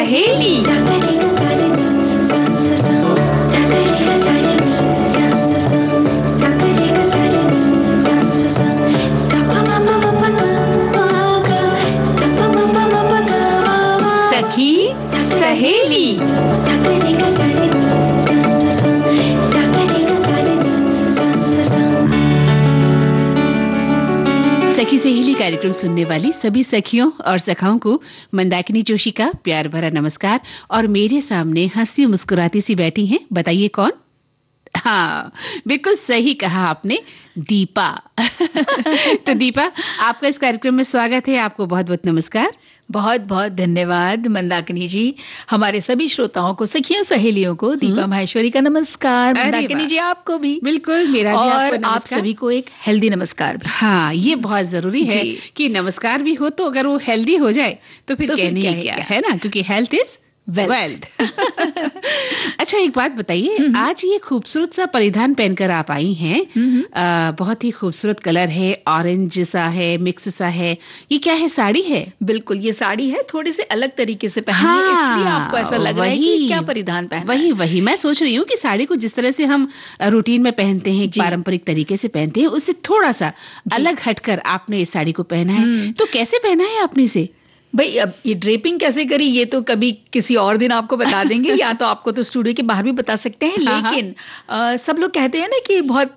सहेली। सखी सहेली। सखी सहेली कार्यक्रम सुनने वाली सभी सखियों और सखाओं को मंदाकिनी जोशी का प्यार भरा नमस्कार। और मेरे सामने हंसी मुस्कुराती सी बैठी हैं, बताइए कौन? हाँ, बिल्कुल सही कहा आपने, दीपा। तो दीपा, आपका इस कार्यक्रम में स्वागत है। आपको बहुत बहुत नमस्कार। बहुत बहुत धन्यवाद मंदाकिनी जी। हमारे सभी श्रोताओं को, सखियों सहेलियों को दीपा माहेश्वरी का नमस्कार। मंदाकिनी जी आपको भी। बिल्कुल, मेरा भी आपको नमस्कार। आप सभी को एक हेल्दी नमस्कार भी। हाँ, ये बहुत जरूरी है कि नमस्कार भी हो तो अगर वो हेल्दी हो जाए तो फिर कहने क्या है ना, क्योंकि हेल्थ इज वेल्थ। अच्छा, एक बात बताइए, आज ये खूबसूरत सा परिधान पहनकर आप आई हैं। बहुत ही खूबसूरत कलर है, ऑरेंज सा है, मिक्स सा है। ये क्या है, साड़ी है? बिल्कुल, ये साड़ी है। थोड़े से अलग तरीके से पहनी है, इसलिए आपको ऐसा लग रहा है कि क्या परिधान पहना है। वही मैं सोच रही हूँ कि साड़ी को जिस तरह से हम रूटीन में पहनते हैं, पारंपरिक तरीके से पहनते हैं, उससे थोड़ा सा अलग हटकर आपने इस साड़ी को पहना है। तो कैसे पहना है आपने इसे? भाई, अब ये ड्रेपिंग कैसे करी ये तो कभी किसी और दिन आपको बता देंगे, या तो आपको तो स्टूडियो के बाहर भी बता सकते हैं। लेकिन सब लोग कहते हैं ना कि बहुत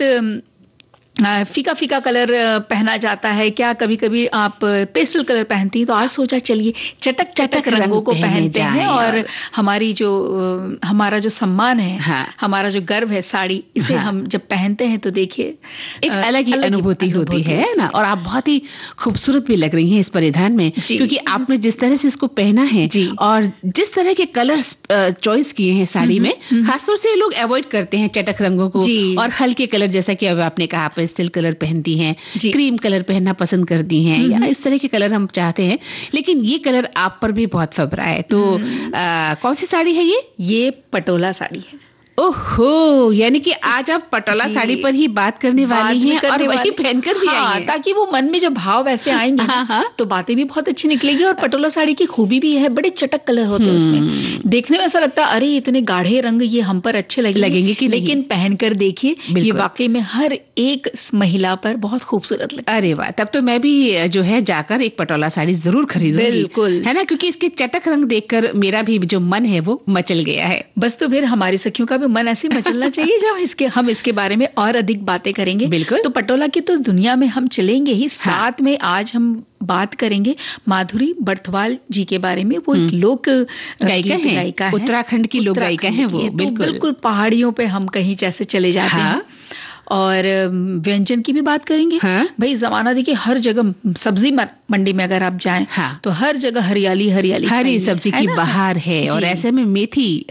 फीका फीका कलर पहना जाता है, क्या कभी कभी आप पेस्टल कलर पहनती हैं, तो आज सोचा चलिए चटक चटक रंगों को पहनते हैं और हमारा जो सम्मान है, हमारा जो गर्व है, साड़ी, इसे हम जब पहनते हैं तो देखिए एक अलग ही अनुभूति होती है ना। और आप बहुत ही खूबसूरत भी लग रही हैं इस परिधान में, क्योंकि आपने जिस तरह से इसको पहना है और जिस तरह के कलर्स चॉइस किए हैं साड़ी में, खासतौर से लोग अवॉइड करते हैं चटक रंगों को और हल्के कलर, जैसा कि अब आपने कहा पेस्टल कलर पहनती हैं, क्रीम कलर पहनना पसंद करती हैं, या इस तरह के कलर हम चाहते हैं, लेकिन ये कलर आप पर भी बहुत फबरा है। तो कौन सी साड़ी है ये पटोला साड़ी है। ओहो, यानी कि आज आप पटोला साड़ी पर ही बात करने वाली हैं और वही पहनकर भी आई हैं, ताकि वो मन में जब भाव वैसे आएंगे तो बातें भी बहुत अच्छी निकलेगी। और पटोला साड़ी की खूबी भी है, बड़े चटक कलर होते हैं उसमें, देखने में ऐसा लगता है अरे इतने गाढ़े रंग ये हम पर अच्छे लगेंगे कि लेकिन पहनकर देखिए, ये वाकई में हर एक महिला पर बहुत खूबसूरत लगता है। अरे वाह, तब तो मैं भी जो है जाकर एक पटोला साड़ी जरूर खरीदूंगी। बिल्कुल, है ना, क्योंकि इसके चटक रंग देखकर मेरा भी जो मन है वो मचल गया है। बस तो फिर हमारी सखियों का भी मन ऐसे मचलना चाहिए जब हम इसके बारे में और अधिक बातें करेंगे। बिल्कुल, तो पटोला की तो दुनिया में हम चलेंगे ही, साथ में आज हम बात करेंगे माधुरी बर्थवाल जी के बारे में। वो लोक गायिका है, उत्तराखंड की लोक गायिका है वो। बिल्कुल पहाड़ियों पे हम कहीं जैसे चले जाते हैं। और व्यंजन की भी बात करेंगे। भाई, जमाना देखिए, हर जगह सब्जी मंडी में अगर आप जाएं तो हर जगह हरियाली हरी सब्जी की बहार है। और ऐसे में मेथी,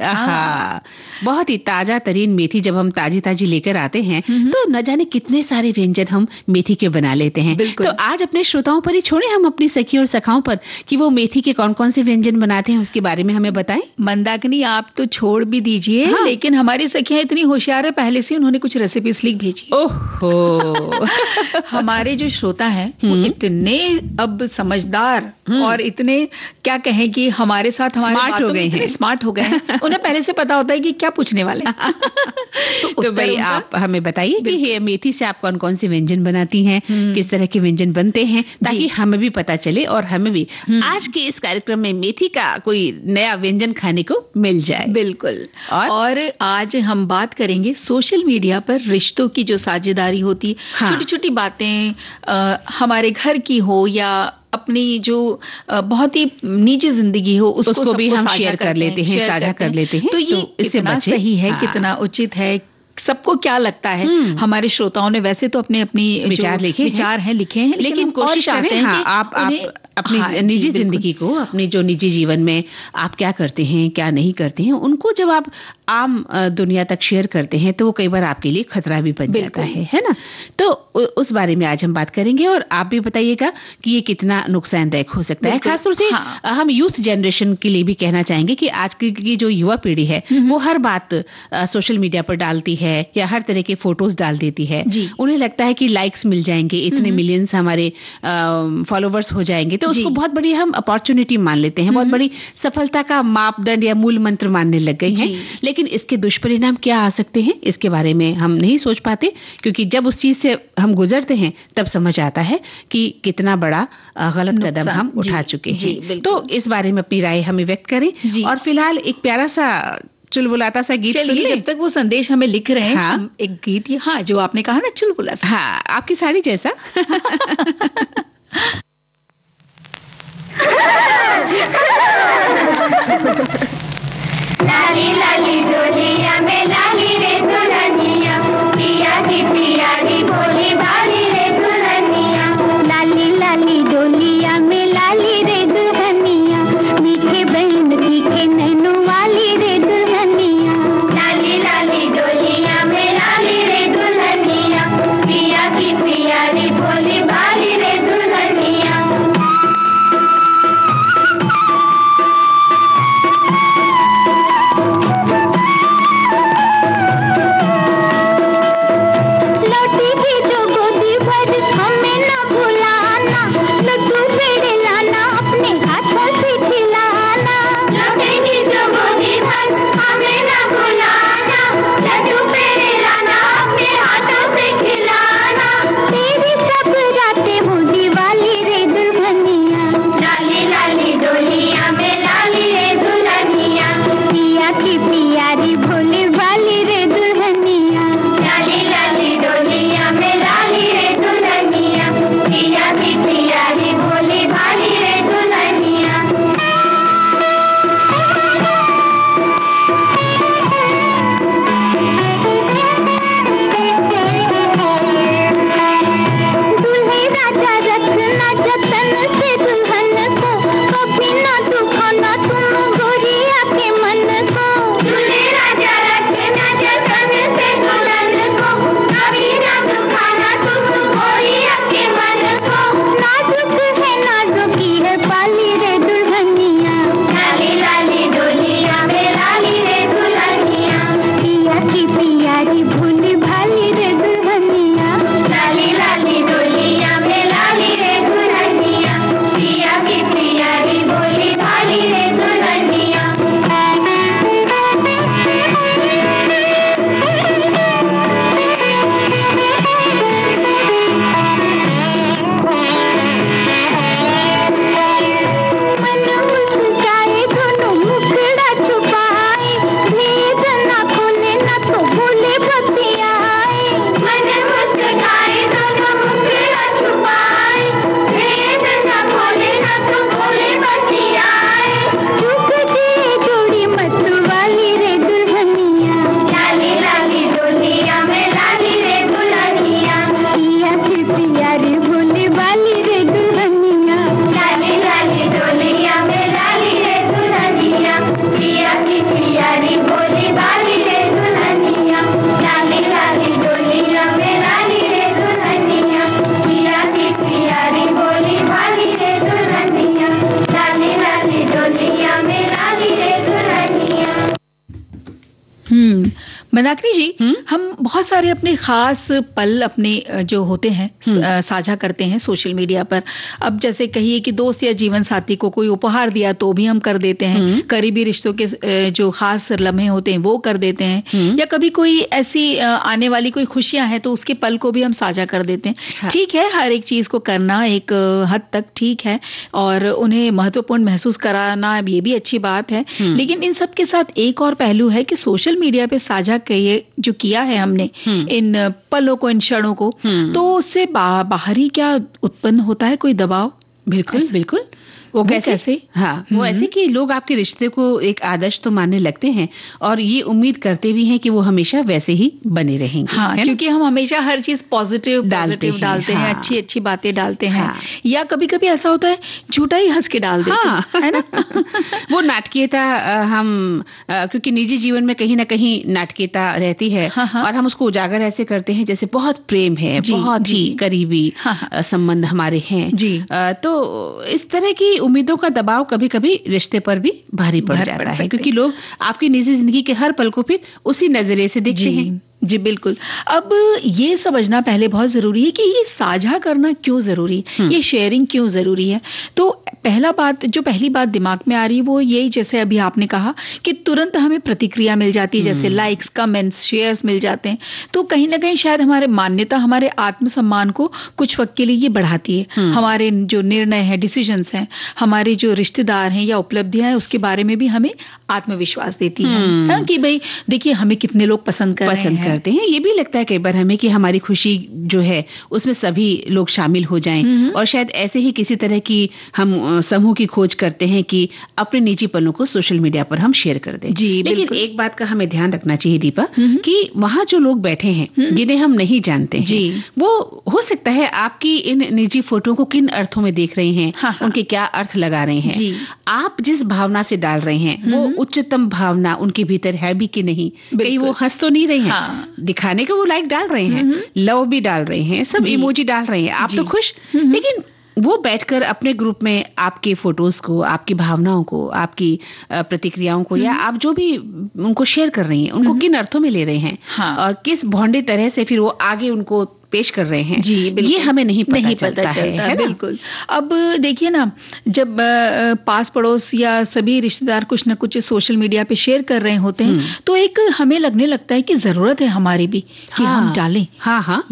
बहुत ही ताजा तरीन मेथी जब हम ताजी लेकर आते हैं तो न जाने कितने सारे व्यंजन हम मेथी के बना लेते हैं। तो आज अपने श्रोताओं पर ही छोड़े हम अपनी सखियों और सखाओं पर कि वो मेथी के कौन कौन से व्यंजन बनाते हैं, उसके बारे में हमें बताएं। मंदाकिनी, आप तो छोड़ भी दीजिए, लेकिन हमारी सखियां इतनी होशियार है, पहले से उन्होंने कुछ रेसिपीज लिख भेजी। ओहो, हमारे जो श्रोता हैं वो इतने अब समझदार और इतने क्या कहें कि हमारे साथ स्मार्ट हो गए हैं। उन्हें पहले से पता होता है कि क्या पूछने वाले हैं। तो भाई, आप हमें बताइए कि मेथी से आप कौन कौन से व्यंजन बनाती हैं, किस तरह के व्यंजन बनते हैं, ताकि हमें भी पता चले और हमें भी आज के इस कार्यक्रम में मेथी का कोई नया व्यंजन खाने को मिल जाए। बिल्कुल। और आज हम बात करेंगे सोशल मीडिया पर रिश्तों की जो साझेदारी होती है, छोटी छोटी बातें, हमारे घर की हो या अपनी जो बहुत ही निजी जिंदगी हो, उसको भी हम शेयर कर लेते हैं, साझा कर लेते हैं। तो ये कितना सही है, कितना उचित है, सबको क्या लगता है? हमारे श्रोताओं ने वैसे तो अपने विचार लिखे हैं, लेकिन कोशिश करते हैं कि आप अपनी निजी जिंदगी को, अपनी जो निजी जीवन में आप क्या करते हैं, क्या नहीं करते हैं, उनको जब आप आम दुनिया तक शेयर करते हैं तो वो कई बार आपके लिए खतरा भी बन जाता है ना। तो उस बारे में आज हम बात करेंगे और आप भी बताइएगा कि ये कितना नुकसानदायक हो सकता है। खासतौर से हम यूथ जनरेशन के लिए भी कहना चाहेंगे कि आज की जो युवा पीढ़ी है वो हर बात सोशल मीडिया पर डालती है, है या हर तरह के फोटोज डाल देती है, उन्हें लगता है कि लाइक्स मिल जाएंगे, इतने मिलियंस हमारे फॉलोवर्स हो जाएंगे, तो उसको बहुत बड़ी हम अपॉर्चुनिटी मान लेते हैं, बहुत बड़ी सफलता का मापदंड या मूल मंत्र मानने लग गए हैं। लेकिन इसके दुष्परिणाम क्या आ सकते हैं इसके बारे में हम नहीं सोच पाते, क्योंकि जब उस चीज से हम गुजरते हैं तब समझ आता है कि कितना बड़ा गलत कदम हम उठा चुके हैं। तो इस बारे में अपनी राय हमें व्यक्त करें। और फिलहाल एक प्यारा सा चुलबुलाता सा गीत चलिए, जब तक वो संदेश हमें लिख रहे हैं, हम एक गीत, हाँ, जो आपने कहा ना चुलबुला सा, हाँ, आपकी साड़ी जैसा। लाली लाली डोलिया में लाली रे दुल्हनिया, पिया की प्यारी भोली भाली रे दुल्हनिया। लाली लाली डोलिया में लाली रे दुल्हनिया, मीठे बहन तीखे नैनों वाली रे दुल्हनिया। लाली लाली डोलिया में लाली रे दुल्हनिया, पिया की प्यारी भोली भाली रे दुल्हनिया। मंदाकिनी जी, हम बहुत सारे अपने खास पल अपने जो होते हैं साझा करते हैं सोशल मीडिया पर। अब जैसे कहिए कि दोस्त या जीवन साथी को कोई उपहार दिया तो भी हम कर देते हैं, करीबी रिश्तों के जो खास लम्हे होते हैं वो कर देते हैं, या कभी कोई ऐसी आने वाली कोई खुशियां हैं तो उसके पल को भी हम साझा कर देते हैं। हाँ। ठीक है, हर एक चीज को करना एक हद तक ठीक है और उन्हें महत्वपूर्ण महसूस कराना ये भी अच्छी बात है, लेकिन इन सब के साथ एक और पहलू है कि सोशल मीडिया पे साझा जो किया है हमने इन पलों को, इन क्षणों को, तो उससे बाहरी क्या उत्पन्न होता है, कोई दबाव? बिल्कुल बिल्कुल। वो कैसे? हाँ, वो ऐसे कि लोग आपके रिश्ते को एक आदर्श तो मानने लगते हैं और ये उम्मीद करते भी हैं कि वो हमेशा वैसे ही बने रहेंगे। हाँ, क्योंकि हम हमेशा हर चीज पॉजिटिव डालते हैं, अच्छी अच्छी बातें डालते हैं। हाँ। या कभी कभी ऐसा होता है झूठा ही हंस के डाल देते हैं, है ना? वो नाटकीयता हम क्योंकि निजी जीवन में कहीं ना कहीं नाटकीयता रहती है। हाँ। और हम उसको उजागर ऐसे करते हैं जैसे बहुत प्रेम है, बहुत ही करीबी संबंध हमारे हैं जी। तो इस तरह की उम्मीदों का दबाव कभी कभी रिश्ते पर भी भारी पड़ जाता है, क्योंकि लोग आपकी निजी जिंदगी के हर पल को फिर उसी नजरिए से देखते हैं। जी बिल्कुल। अब ये समझना पहले बहुत जरूरी है कि ये साझा करना क्यों जरूरी है, ये शेयरिंग क्यों जरूरी है। तो पहली बात दिमाग में आ रही है वो यही, जैसे अभी आपने कहा कि तुरंत हमें प्रतिक्रिया मिल जाती है, जैसे लाइक्स, कमेंट्स, शेयर्स मिल जाते हैं। तो कहीं ना कहीं शायद हमारे मान्यता, हमारे आत्मसम्मान को कुछ वक्त के लिए ये बढ़ाती है। हमारे जो निर्णय है, डिसीजंस हैं, हमारे जो रिश्तेदार हैं या उपलब्धियां हैं, उसके बारे में भी हमें आत्मविश्वास देती है कि भाई देखिए हमें कितने लोग पसंद करते हैं। ये भी लगता है कई बार हमें कि हमारी खुशी जो है उसमें सभी लोग शामिल हो जाएं, और शायद ऐसे ही किसी तरह की हम समूह की खोज करते हैं कि अपने निजी पलों को सोशल मीडिया पर हम शेयर कर दें। जी, लेकिन एक बात का हमें ध्यान रखना चाहिए दीपा, कि वहां जो लोग बैठे हैं जिन्हें हम नहीं जानते हैं, वो हो सकता है आपकी इन निजी फोटो को किन अर्थों में देख रहे हैं, उनके क्या अर्थ लगा रहे हैं, आप जिस भावना से डाल रहे हैं वो उच्चतम भावना उनके भीतर है भी कि नहीं। कहीं वो हंस तो नहीं रहे हैं, दिखाने को वो लाइक डाल रहे हैं, लव भी डाल रहे हैं, सब इमोजी डाल रहे हैं, आप तो खुश, लेकिन वो बैठकर अपने ग्रुप में आपके फोटोज को, आपकी भावनाओं को, आपकी प्रतिक्रियाओं को, या आप जो भी उनको शेयर कर रही हैं उनको किन अर्थों में ले रहे हैं, और किस भौंडे तरह से फिर वो आगे उनको पेश कर रहे हैं, ये हमें नहीं पता चलता है। बिल्कुल। अब देखिए ना, जब पास पड़ोस या सभी रिश्तेदार कुछ न कुछ सोशल मीडिया पे शेयर कर रहे होते हैं, तो एक हमें लगने लगता है कि जरूरत है हमारी भी कि हम डालें।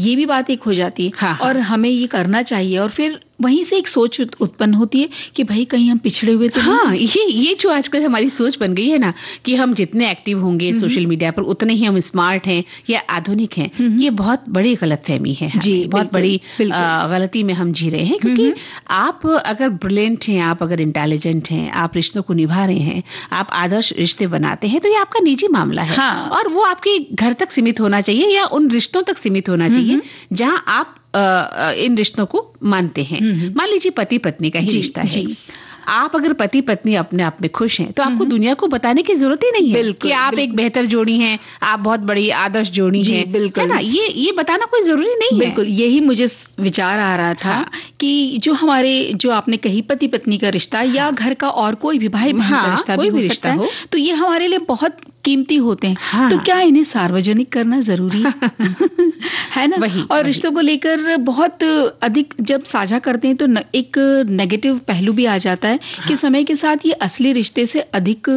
ये भी बात एक हो जाती है, और हमें ये करना चाहिए। और फिर वहीं से एक सोच उत्पन्न होती है कि भाई कहीं हम पिछड़े हुए तो ये जो आजकल हमारी सोच बन गई है ना, कि हम जितने एक्टिव होंगे सोशल मीडिया पर उतने ही हम स्मार्ट हैं या आधुनिक हैं, ये बहुत बड़ी गलतफहमी है। जी, बहुत बड़ी गलती में हम जी रहे हैं, क्योंकि आप अगर ब्रिलियंट हैं, आप अगर इंटेलिजेंट हैं, आप रिश्तों को निभा रहे हैं, आप आदर्श रिश्ते बनाते हैं, तो ये आपका निजी मामला है। और वो आपके घर तक सीमित होना चाहिए या उन रिश्तों तक सीमित होना चाहिए जहां आप इन रिश्तों को मानते हैं। मान लीजिए पति पत्नी का ही रिश्ता है, आप अगर पति पत्नी अपने आप में खुश हैं, तो आपको दुनिया को बताने की जरूरत ही नहीं है कि आप एक बेहतर जोड़ी हैं, आप बहुत बड़ी आदर्श जोड़ी हैं, बिल्कुल, है ना? ये बताना कोई जरूरी नहीं है। बिल्कुल, यही मुझे विचार आ रहा था कि जो आपने कही पति पत्नी का रिश्ता या घर का और कोई भी भाई बहन का रिश्ता भी हो सकता है, तो ये हमारे लिए बहुत कीमती होते हैं। तो क्या इन्हें सार्वजनिक करना जरूरी है ना? और रिश्तों को लेकर बहुत अधिक जब साझा करते हैं तो एक नेगेटिव पहलू भी आ जाता है कि समय के साथ ये असली रिश्ते से अधिक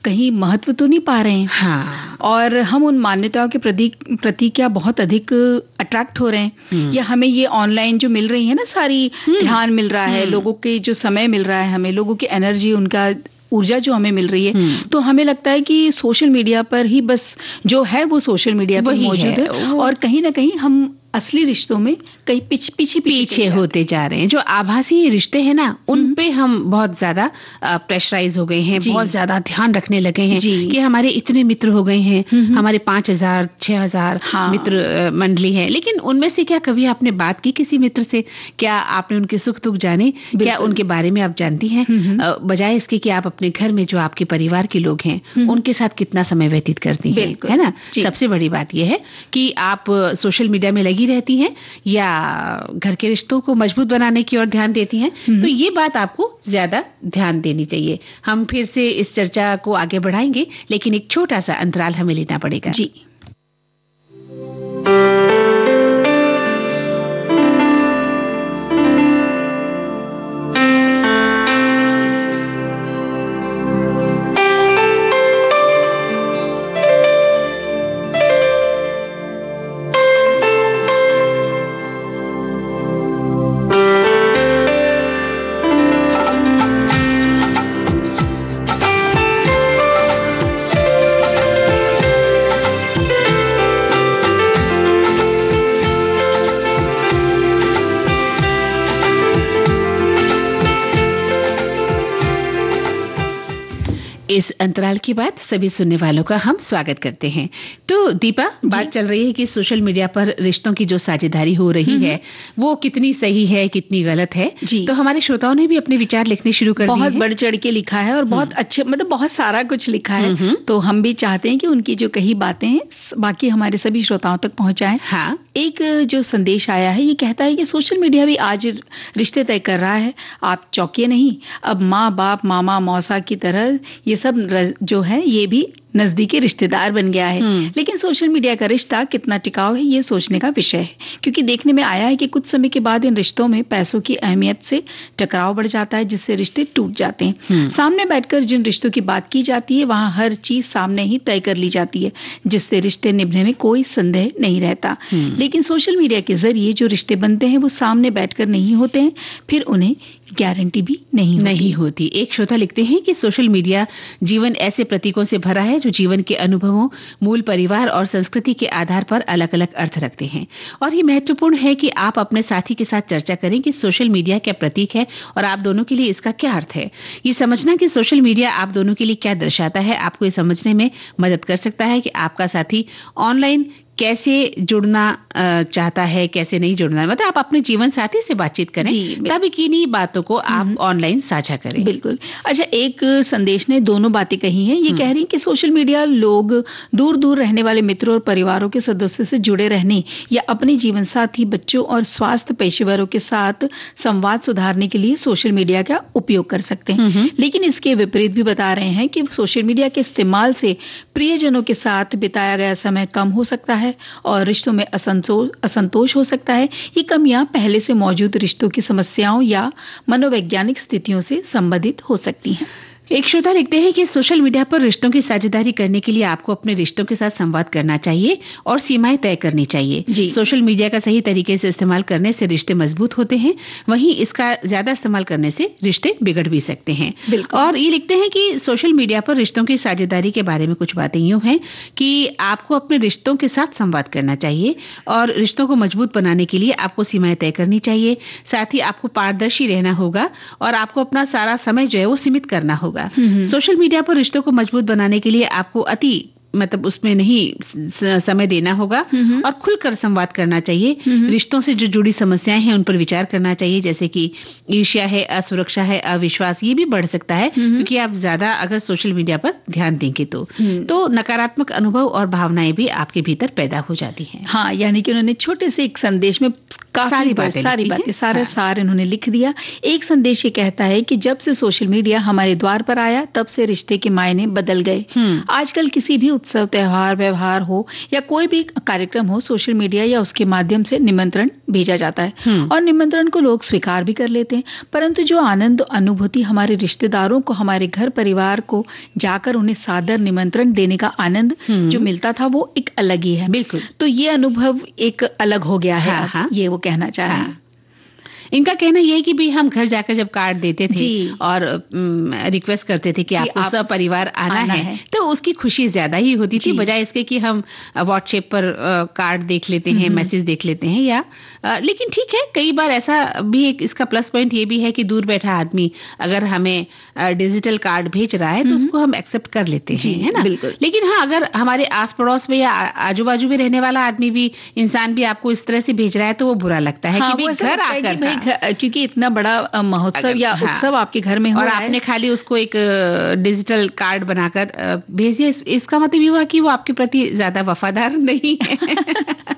कहीं महत्व तो नहीं पा रहे हैं, और हम उन मान्यताओं के प्रति क्या बहुत अधिक अट्रैक्ट हो रहे हैं, या हमें ये ऑनलाइन जो मिल रही है ना सारी ध्यान मिल रहा है, लोगों के जो समय मिल रहा है, हमें लोगों की एनर्जी, उनका ऊर्जा जो हमें मिल रही है, तो हमें लगता है कि सोशल मीडिया पर ही बस जो है वो सोशल मीडिया पर मौजूद है, और कहीं ना कहीं हम असली रिश्तों में कहीं पीछे होते जा रहे हैं। जो आभासी रिश्ते हैं ना, उन पे हम बहुत ज्यादा प्रेशराइज हो गए हैं, बहुत ज्यादा ध्यान रखने लगे हैं कि हमारे इतने मित्र हो गए हैं, हमारे 5000 6000 मित्र मंडली है, लेकिन उनमें से क्या कभी आपने बात की किसी मित्र से? क्या आपने उनके सुख दुख जाने? क्या उनके बारे में आप जानती हैं? बजाय इसके कि आप अपने घर में जो आपके परिवार के लोग हैं उनके साथ कितना समय व्यतीत करती हैं, है ना? सबसे बड़ी बात यह है कि आप सोशल मीडिया में लगी रहती हैं या घर के रिश्तों को मजबूत बनाने की ओर ध्यान देती हैं, तो ये बात आपको ज्यादा ध्यान देनी चाहिए। हम फिर से इस चर्चा को आगे बढ़ाएंगे, लेकिन एक छोटा सा अंतराल हमें लेना पड़ेगा। जी। इस अंतराल के बाद सभी सुनने वालों का हम स्वागत करते हैं। तो दीपा, बात चल रही है कि सोशल मीडिया पर रिश्तों की जो साझेदारी हो रही है वो कितनी सही है, कितनी गलत है। तो हमारे श्रोताओं ने भी अपने विचार लिखने शुरू कर दिए हैं। बहुत बढ़ चढ़ के लिखा है और बहुत अच्छे, मतलब बहुत सारा कुछ लिखा है। तो हम भी चाहते हैं कि उनकी जो कही बातें हैं बाकी हमारे सभी श्रोताओं तक पहुंचाएं। एक जो संदेश आया है ये कहता है कि सोशल मीडिया भी आज रिश्ते तय कर रहा है, आप चौंकिए नहीं। अब माँ बाप, मामा मौसा की तरह ये सब जो है ये भी नजदीकी रिश्तेदार बन गया है। लेकिन सोशल मीडिया का रिश्ता कितना टिकाऊ है, ये सोचने का विषय है, क्योंकि देखने में आया है कि कुछ समय के बाद इन रिश्तों में पैसों की अहमियत से टकराव बढ़ जाता है, जिससे रिश्ते टूट जाते हैं। सामने बैठकर जिन रिश्तों की बात की जाती है, वहां हर चीज सामने ही तय कर ली जाती है, जिससे रिश्ते निभने में कोई संदेह नहीं रहता। लेकिन सोशल मीडिया के जरिए जो रिश्ते बनते हैं वो सामने बैठकर नहीं होते हैं, फिर उन्हें गारंटी भी नहीं होती। एक श्रोता लिखते हैं कि सोशल मीडिया जीवन ऐसे प्रतीकों से भरा है जो जीवन के अनुभवों, मूल परिवार और संस्कृति के आधार पर अलग अलग अर्थ रखते हैं, और ये महत्वपूर्ण है कि आप अपने साथी के साथ चर्चा करें कि सोशल मीडिया क्या प्रतीक है और आप दोनों के लिए इसका क्या अर्थ है। ये समझना कि सोशल मीडिया आप दोनों के लिए क्या दर्शाता है आपको ये समझने में मदद कर सकता है कि आपका साथी ऑनलाइन कैसे जुड़ना चाहता है, कैसे नहीं जुड़ना है। मतलब आप अपने जीवन साथी से बातचीत करें, तब किन्हीं बातों को आप ऑनलाइन साझा करें। बिल्कुल। अच्छा, एक संदेश ने दोनों बातें कही हैं। ये कह रही हैं कि सोशल मीडिया लोग दूर दूर रहने वाले मित्रों और परिवारों के सदस्यों से जुड़े रहने या अपने जीवन साथी, बच्चों और स्वास्थ्य पेशेवरों के साथ संवाद सुधारने के लिए सोशल मीडिया का उपयोग कर सकते हैं। लेकिन इसके विपरीत भी बता रहे हैं कि सोशल मीडिया के इस्तेमाल से प्रियजनों के साथ बिताया गया समय कम हो सकता है और रिश्तों में असंतोष हो सकता है। ये कमियां पहले से मौजूद रिश्तों की समस्याओं या मनोवैज्ञानिक स्थितियों से संबंधित हो सकती हैं। एक श्रोता लिखते हैं कि सोशल मीडिया पर रिश्तों की साझेदारी करने के लिए आपको अपने रिश्तों के साथ संवाद करना चाहिए और सीमाएं तय करनी चाहिए। सोशल मीडिया का सही तरीके से इस्तेमाल करने से रिश्ते मजबूत होते हैं, वहीं इसका ज्यादा इस्तेमाल करने से रिश्ते बिगड़ भी सकते हैं। और ये लिखते हैं कि सोशल मीडिया पर रिश्तों की साझेदारी के बारे में कुछ बातें यूं हैं कि आपको अपने रिश्तों के साथ संवाद करना चाहिए और रिश्तों को मजबूत बनाने के लिए आपको सीमाएं तय करनी चाहिए। साथ ही आपको पारदर्शी रहना होगा और आपको अपना सारा समय जो है वो सीमित करना होगा। सोशल मीडिया पर रिश्तों को मजबूत बनाने के लिए आपको मतलब उसमें नहीं समय देना होगा और खुलकर संवाद करना चाहिए। रिश्तों से जो जुड़ी समस्याएं हैं उन पर विचार करना चाहिए, जैसे कि ईर्ष्या है, असुरक्षा है, अविश्वास, ये भी बढ़ सकता है क्योंकि आप ज्यादा अगर सोशल मीडिया पर ध्यान देंगे तो नकारात्मक अनुभव और भावनाएं भी आपके भीतर पैदा हो जाती हैं। हाँ, यानी कि उन्होंने छोटे से एक संदेश में सारी बातें सार इन्होंने लिख दिया। एक संदेश ये कहता है कि जब से सोशल मीडिया हमारे द्वार पर आया तब से रिश्ते के मायने बदल गए। आजकल किसी भी उत्सव, त्योहार, व्यवहार हो या कोई भी कार्यक्रम हो, सोशल मीडिया या उसके माध्यम से निमंत्रण भेजा जाता है और निमंत्रण को लोग स्वीकार भी कर लेते हैं, परंतु जो आनंद, अनुभूति हमारे रिश्तेदारों को, हमारे घर परिवार को जाकर उन्हें सादर निमंत्रण देने का आनंद जो मिलता था वो एक अलग ही है। बिल्कुल। तो ये अनुभव एक अलग हो गया है। हाँ। ये वो कहना चाह रहे हैं। इनका कहना यह है कि भी हम घर जाकर जब कार्ड देते थे और रिक्वेस्ट करते थे कि आपको सब परिवार आना है तो उसकी खुशी ज्यादा ही होती थी, बजाय इसके कि हम व्हाट्सएप पर कार्ड देख लेते हैं, मैसेज देख लेते हैं या लेकिन ठीक है, कई बार ऐसा भी एक इसका प्लस पॉइंट ये भी है कि दूर बैठा आदमी अगर हमें डिजिटल कार्ड भेज रहा है तो उसको हम एक्सेप्ट कर लेते हैं, है ना। लेकिन हाँ, अगर हमारे आस पड़ोस में या आजू बाजू में रहने वाला आदमी भी, इंसान भी आपको इस तरह से भेज रहा है तो वो बुरा लगता है कि घर आकर, क्योंकि इतना बड़ा महोत्सव या उत्सव आपके घर में हो और आपने खाली उसको एक डिजिटल कार्ड बनाकर भेज दिया, इसका मतलब ये हुआ कि वो आपके प्रति ज्यादा वफादार नहीं है।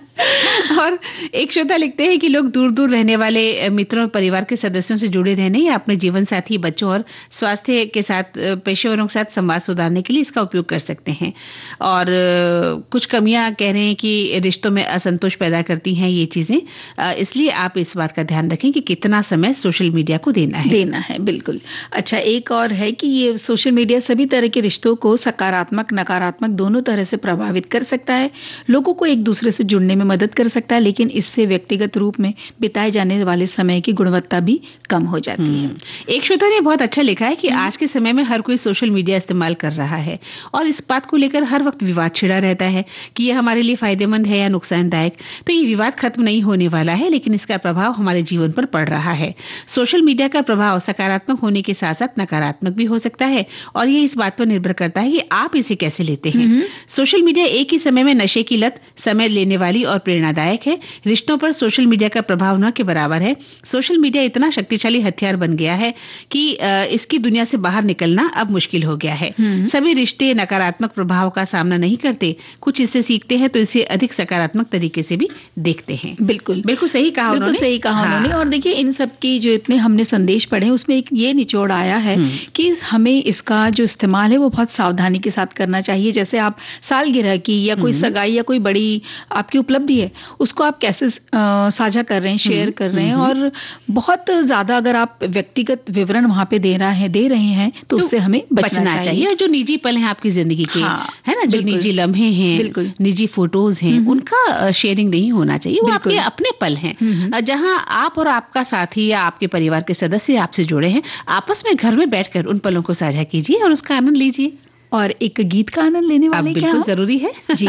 और एक श्रोता लिखते हैं कि लोग दूर दूर रहने वाले मित्रों और परिवार के सदस्यों से जुड़े रहने या अपने जीवन साथी, बच्चों और स्वास्थ्य के साथ, पेशेवरों के साथ संवाद सुधारने के लिए इसका उपयोग कर सकते हैं। और कुछ कमियां कह रहे हैं कि रिश्तों में असंतोष पैदा करती हैं ये चीजें, इसलिए आप इस बात का ध्यान रखें कि कितना समय सोशल मीडिया को देना है। बिल्कुल। अच्छा, एक और है कि ये सोशल मीडिया सभी तरह के रिश्तों को सकारात्मक, नकारात्मक दोनों तरह से प्रभावित कर सकता है। लोगों को एक दूसरे से जुड़ने में मदद कर सकता है, लेकिन इससे व्यक्तिगत रूप में बिताए जाने वाले समय की गुणवत्ता भी कम हो जाती है। एक श्रोता ने बहुत अच्छा लिखा है कि आज के समय में हर कोई सोशल मीडिया इस्तेमाल कर रहा है और इस बात को लेकर हर वक्त विवाद छिड़ा रहता है कि यह हमारे लिए फायदेमंद है या नुकसानदायक। तो ये विवाद खत्म नहीं होने वाला है, लेकिन इसका प्रभाव हमारे जीवन पर पड़ रहा है। सोशल मीडिया का प्रभाव सकारात्मक होने के साथ साथ नकारात्मक भी हो सकता है और ये इस बात पर निर्भर करता है कि आप इसे कैसे लेते हैं। सोशल मीडिया एक ही समय में नशे की लत, समय लेने वाली और प्रेरणादायक है। रिश्तों पर सोशल मीडिया का प्रभाव न के बराबर है। सोशल मीडिया इतना शक्तिशाली हथियार बन गया है कि इसकी दुनिया से बाहर निकलना अब मुश्किल हो गया है। सभी रिश्ते नकारात्मक प्रभाव का सामना नहीं करते, कुछ इससे सीखते हैं तो इसे अधिक सकारात्मक तरीके से भी देखते हैं। बिल्कुल सही कहा उन्होंने। सही कहा उन्होंने। और देखिए, इन सब की जो इतने हमने संदेश पढ़े उसमें एक ये निचोड़ आया है कि हमें इसका जो इस्तेमाल है वो बहुत सावधानी के साथ करना चाहिए। जैसे आप सालगिरह की या कोई सगाई या कोई बड़ी आपकी उपलब्धि है, उसको आप कैसे साझा कर रहे हैं, शेयर कर रहे हैं, और बहुत ज्यादा अगर आप व्यक्तिगत विवरण वहां पे दे रहे हैं तो उससे हमें बचना चाहिए। और जो निजी पल हैं आपकी जिंदगी के, है ना, जो निजी लम्हे हैं, निजी फोटोज हैं, उनका शेयरिंग नहीं होना चाहिए। वो आपके अपने पल हैं जहां आप और आपका साथी या आपके परिवार के सदस्य आपसे जुड़े हैं। आपस में घर में बैठकर उन पलों को साझा कीजिए और उसका आनंद लीजिए। और एक गीत का आनंद लेने वाले क्या बिल्कुल जरूरी है जी।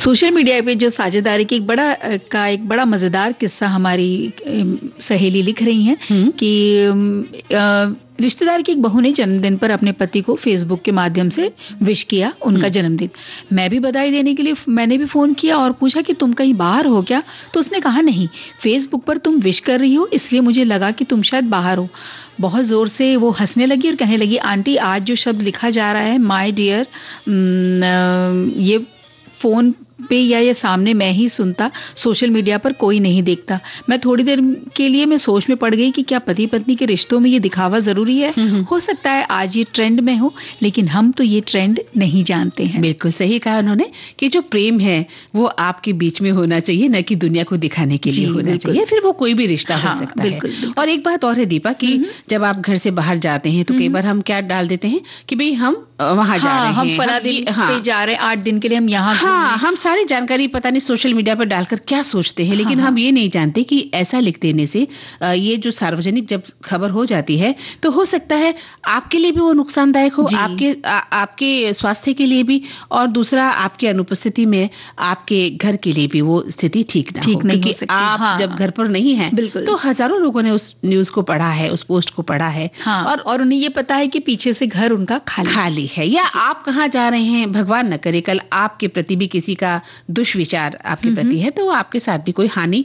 सोशल मीडिया पे जो साझेदारी की एक बड़ा मजेदार किस्सा हमारी सहेली लिख रही हैं कि रिश्तेदार की एक बहू ने जन्मदिन पर अपने पति को फेसबुक के माध्यम से विश किया उनका जन्मदिन। मैं भी बधाई देने के लिए मैंने भी फोन किया और पूछा कि तुम कहीं बाहर हो क्या? तो उसने कहा नहीं, फेसबुक पर तुम विश कर रही हो इसलिए मुझे लगा कि तुम शायद बाहर हो। बहुत जोर से वो हंसने लगी और कहने लगी, आंटी आज जो शब्द लिखा जा रहा है माय डियर, ये फोन पे या ये सामने मैं ही सुनता, सोशल मीडिया पर कोई नहीं देखता। मैं थोड़ी देर के लिए मैं सोच में पड़ गई कि क्या पति पत्नी के रिश्तों में ये दिखावा जरूरी है? हो सकता है आज ये ट्रेंड में हो, लेकिन हम तो ये ट्रेंड नहीं जानते हैं। बिल्कुल सही कहा उन्होंने कि जो प्रेम है वो आपके बीच में होना चाहिए, न कि दुनिया को दिखाने के लिए होना चाहिए। फिर वो कोई भी रिश्ता हो सकता है। और एक बात और है दीपा कि जब आप घर से बाहर जाते हैं तो कई बार हम क्या डाल देते हैं कि भाई हम वहाँ जा रहे हैं, हम फला दिन पे जा रहे हैं, 8 दिन के लिए हम यहाँ। हाँ, हम सारी जानकारी पता नहीं सोशल मीडिया पर डालकर क्या सोचते हैं, लेकिन हम ये नहीं जानते कि ऐसा लिख देने से ये जो सार्वजनिक जब खबर हो जाती है तो हो सकता है आपके लिए भी वो नुकसानदायक हो, आपके स्वास्थ्य के लिए भी, और दूसरा आपकी अनुपस्थिति में आपके घर के लिए भी वो स्थिति ठीक नहीं हो सकती। आप जब घर पर नहीं है तो हजारों लोगों ने उस न्यूज को पढ़ा है, उस पोस्ट को पढ़ा है, और उन्हें ये पता है कि पीछे से घर उनका खाली है, या आप कहाँ जा रहे हैं, भगवान न करे कल आपके प्रति भी किसी का दुष्विचार आपके प्रति है तो आपके साथ भी कोई हानि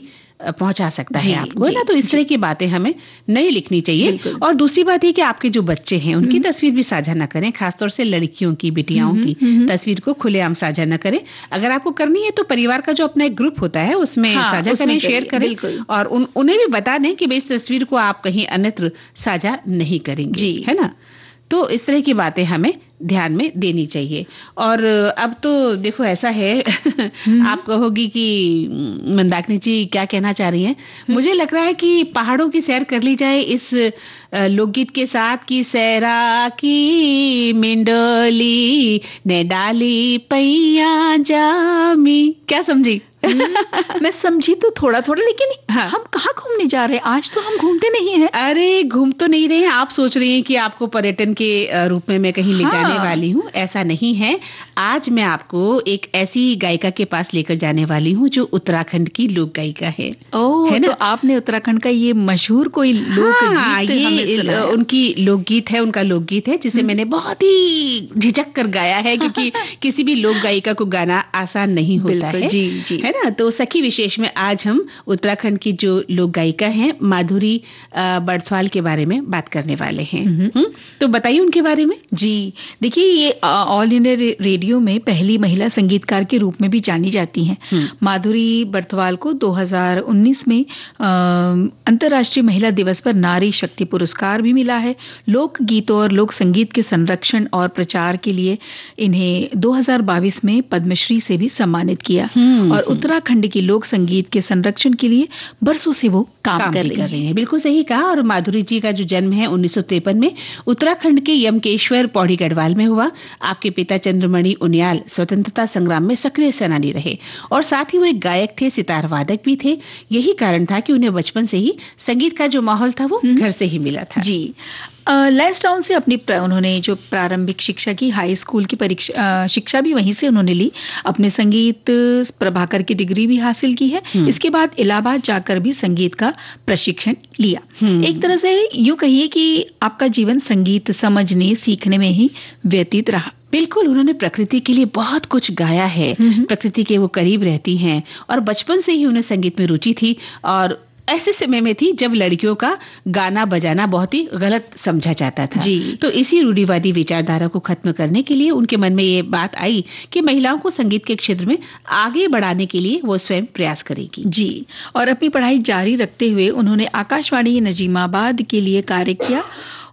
पहुंचा सकता है आपको, ना। तो इस तरह की बातें हमें नहीं लिखनी चाहिए। और दूसरी बात ये कि आपके जो बच्चे हैं उनकी तस्वीर भी साझा न करें, खासतौर से लड़कियों की, बिटियाओं की तस्वीर को खुलेआम साझा न करें। अगर आपको करनी है तो परिवार का जो अपना एक ग्रुप होता है उसमें साझा करें, शेयर करें, और उन्हें भी बता दें कि इस तस्वीर को आप कहीं अन्यत्र साझा नहीं करेंगे, है ना। तो इस तरह की बातें हमें ध्यान में देनी चाहिए। और अब तो देखो ऐसा है आप कहोगी कि मंदाकिनी जी क्या कहना चाह रही हैं, मुझे लग रहा है कि पहाड़ों की सैर कर ली जाए इस लोकगीत के साथ कि सैरा की मिंडोली ने डाली पैया जामी। क्या समझी? मैं समझी तो थोड़ा थोड़ा, लेकिन हम कहाँ घूमने जा रहे हैं? आज तो हम घूमते नहीं हैं। अरे घूम तो नहीं रहे हैं, आप सोच रही हैं कि आपको पर्यटन के रूप में मैं कहीं ले जाने वाली हूँ। ऐसा नहीं है। आज मैं आपको एक ऐसी गायिका के पास लेकर जाने वाली हूँ जो उत्तराखंड की लोक गायिका है। है ना? तो आपने उत्तराखंड का ये मशहूर कोई लोकगीत ये उनकी लोकगीत है, उनका लोकगीत है जिसे मैंने बहुत ही झिझक कर गाया है, क्योंकि किसी भी लोक गायिका को गाना आसान नहीं होता है, है ना। तो सखी विशेष में आज हम उत्तराखंड की जो लोक गायिका हैं माधुरी बड़थवाल के बारे में बात करने वाले हैं। तो बताइए उनके बारे में। जी देखिए, ये ऑल इंडिया रेडियो में पहली महिला संगीतकार के रूप में भी जानी जाती हैं। माधुरी बड़थवाल को 2019 में अंतर्राष्ट्रीय महिला दिवस पर नारी शक्ति पुरस्कार भी मिला है। लोक गीतों और लोक संगीत के संरक्षण और प्रचार के लिए इन्हें 2022 में पद्मश्री से भी सम्मानित किया। और उत्तराखंड की लोक संगीत के संरक्षण के लिए बरसों से वो काम कर रही हैं। बिल्कुल सही कहा। और माधुरी जी का जो जन्म है 1953 में उत्तराखंड के यमकेश्वर पौड़ी गढ़वाल में हुआ। आपके पिता चंद्रमणि उनियाल स्वतंत्रता संग्राम में सक्रिय सेनानी रहे और साथ ही वो एक गायक थे, सितार वादक भी थे। यही कारण था कि उन्हें बचपन से ही संगीत का जो माहौल था वो घर से ही मिला था। जी लैंसडाउन से अपनी उन्होंने जो प्रारंभिक शिक्षा की, हाई स्कूल की शिक्षा भी वहीं से उन्होंने ली। अपने संगीत प्रभाकर की डिग्री भी हासिल की है। इसके बाद इलाहाबाद जाकर भी संगीत का प्रशिक्षण लिया। एक तरह से यूं कहिए कि आपका जीवन संगीत समझने सीखने में ही व्यतीत रहा। बिल्कुल, उन्होंने प्रकृति के लिए बहुत कुछ गाया है। प्रकृति के वो करीब रहती हैं और बचपन से ही उन्हें संगीत में रुचि थी। और ऐसे समय में थी जब लड़कियों का गाना बजाना बहुत ही गलत समझा जाता था। तो इसी रूढ़िवादी विचारधारा को खत्म करने के लिए उनके मन में ये बात आई कि महिलाओं को संगीत के क्षेत्र में आगे बढ़ाने के लिए वो स्वयं प्रयास करेगी। जी, और अपनी पढ़ाई जारी रखते हुए उन्होंने आकाशवाणी नजीमाबाद के लिए कार्य किया।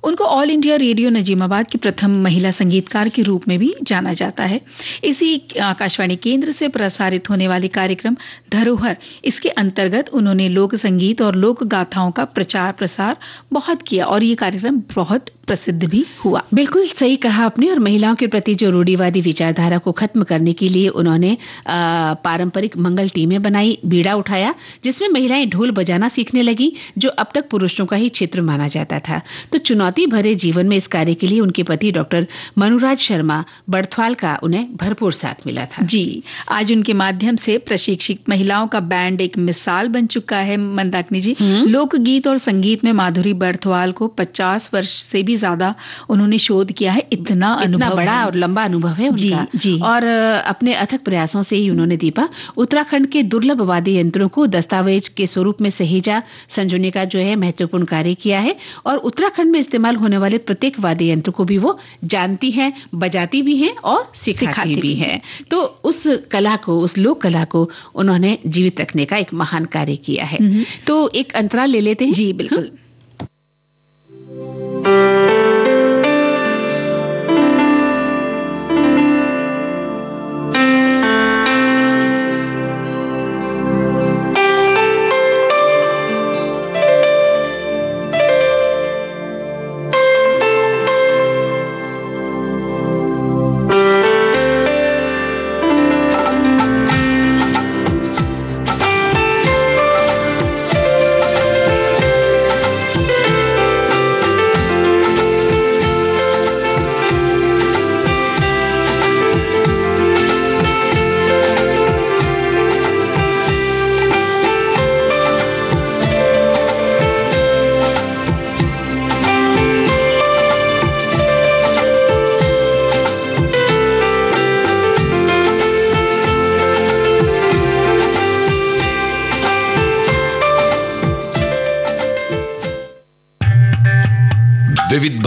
उनको ऑल इंडिया रेडियो नजीमाबाद की प्रथम महिला संगीतकार के रूप में भी जाना जाता है। इसी आकाशवाणी केंद्र से प्रसारित होने वाले कार्यक्रम धरोहर, इसके अंतर्गत उन्होंने लोक संगीत और लोक गाथाओं का प्रचार प्रसार बहुत किया और ये कार्यक्रम बहुत प्रसिद्ध भी हुआ। बिल्कुल सही कहा आपने। और महिलाओं के प्रति जो रूढ़िवादी विचारधारा को खत्म करने के लिए उन्होंने पारंपरिक मंगल टीमें बनाई, बीड़ा उठाया, जिसमें महिलाएं ढोल बजाना सीखने लगी, जो अब तक पुरुषों का ही क्षेत्र माना जाता था। तो चुनौती भरे जीवन में इस कार्य के लिए उनके पति डॉक्टर मनुराज शर्मा बड़थवाल का उन्हें भरपूर साथ मिला था। जी, आज उनके माध्यम से प्रशिक्षित महिलाओं का बैंड एक मिसाल बन चुका है। मंदाकिनी जी, लोकगीत और संगीत में माधुरी बड़थवाल को 50 वर्ष से भी ज्यादा उन्होंने शोध किया है। इतना बड़ा और लंबा अनुभव है उनका। जी। और अपने अथक प्रयासों से ही उन्होंने दीपा उत्तराखंड के दुर्लभ वाद्य यंत्रों को दस्तावेज के स्वरूप में सहेजा संजोने का जो है महत्वपूर्ण कार्य किया है। और उत्तराखंड में इस्तेमाल होने वाले प्रत्येक वाद्य यंत्र को भी वो जानती हैं, बजाती भी हैं और सिखाती भी हैं। तो उस कला को, उस लोक कला को उन्होंने जीवित रखने का एक महान कार्य किया है। तो एक अंतराल ले लेते हैं। जी बिल्कुल।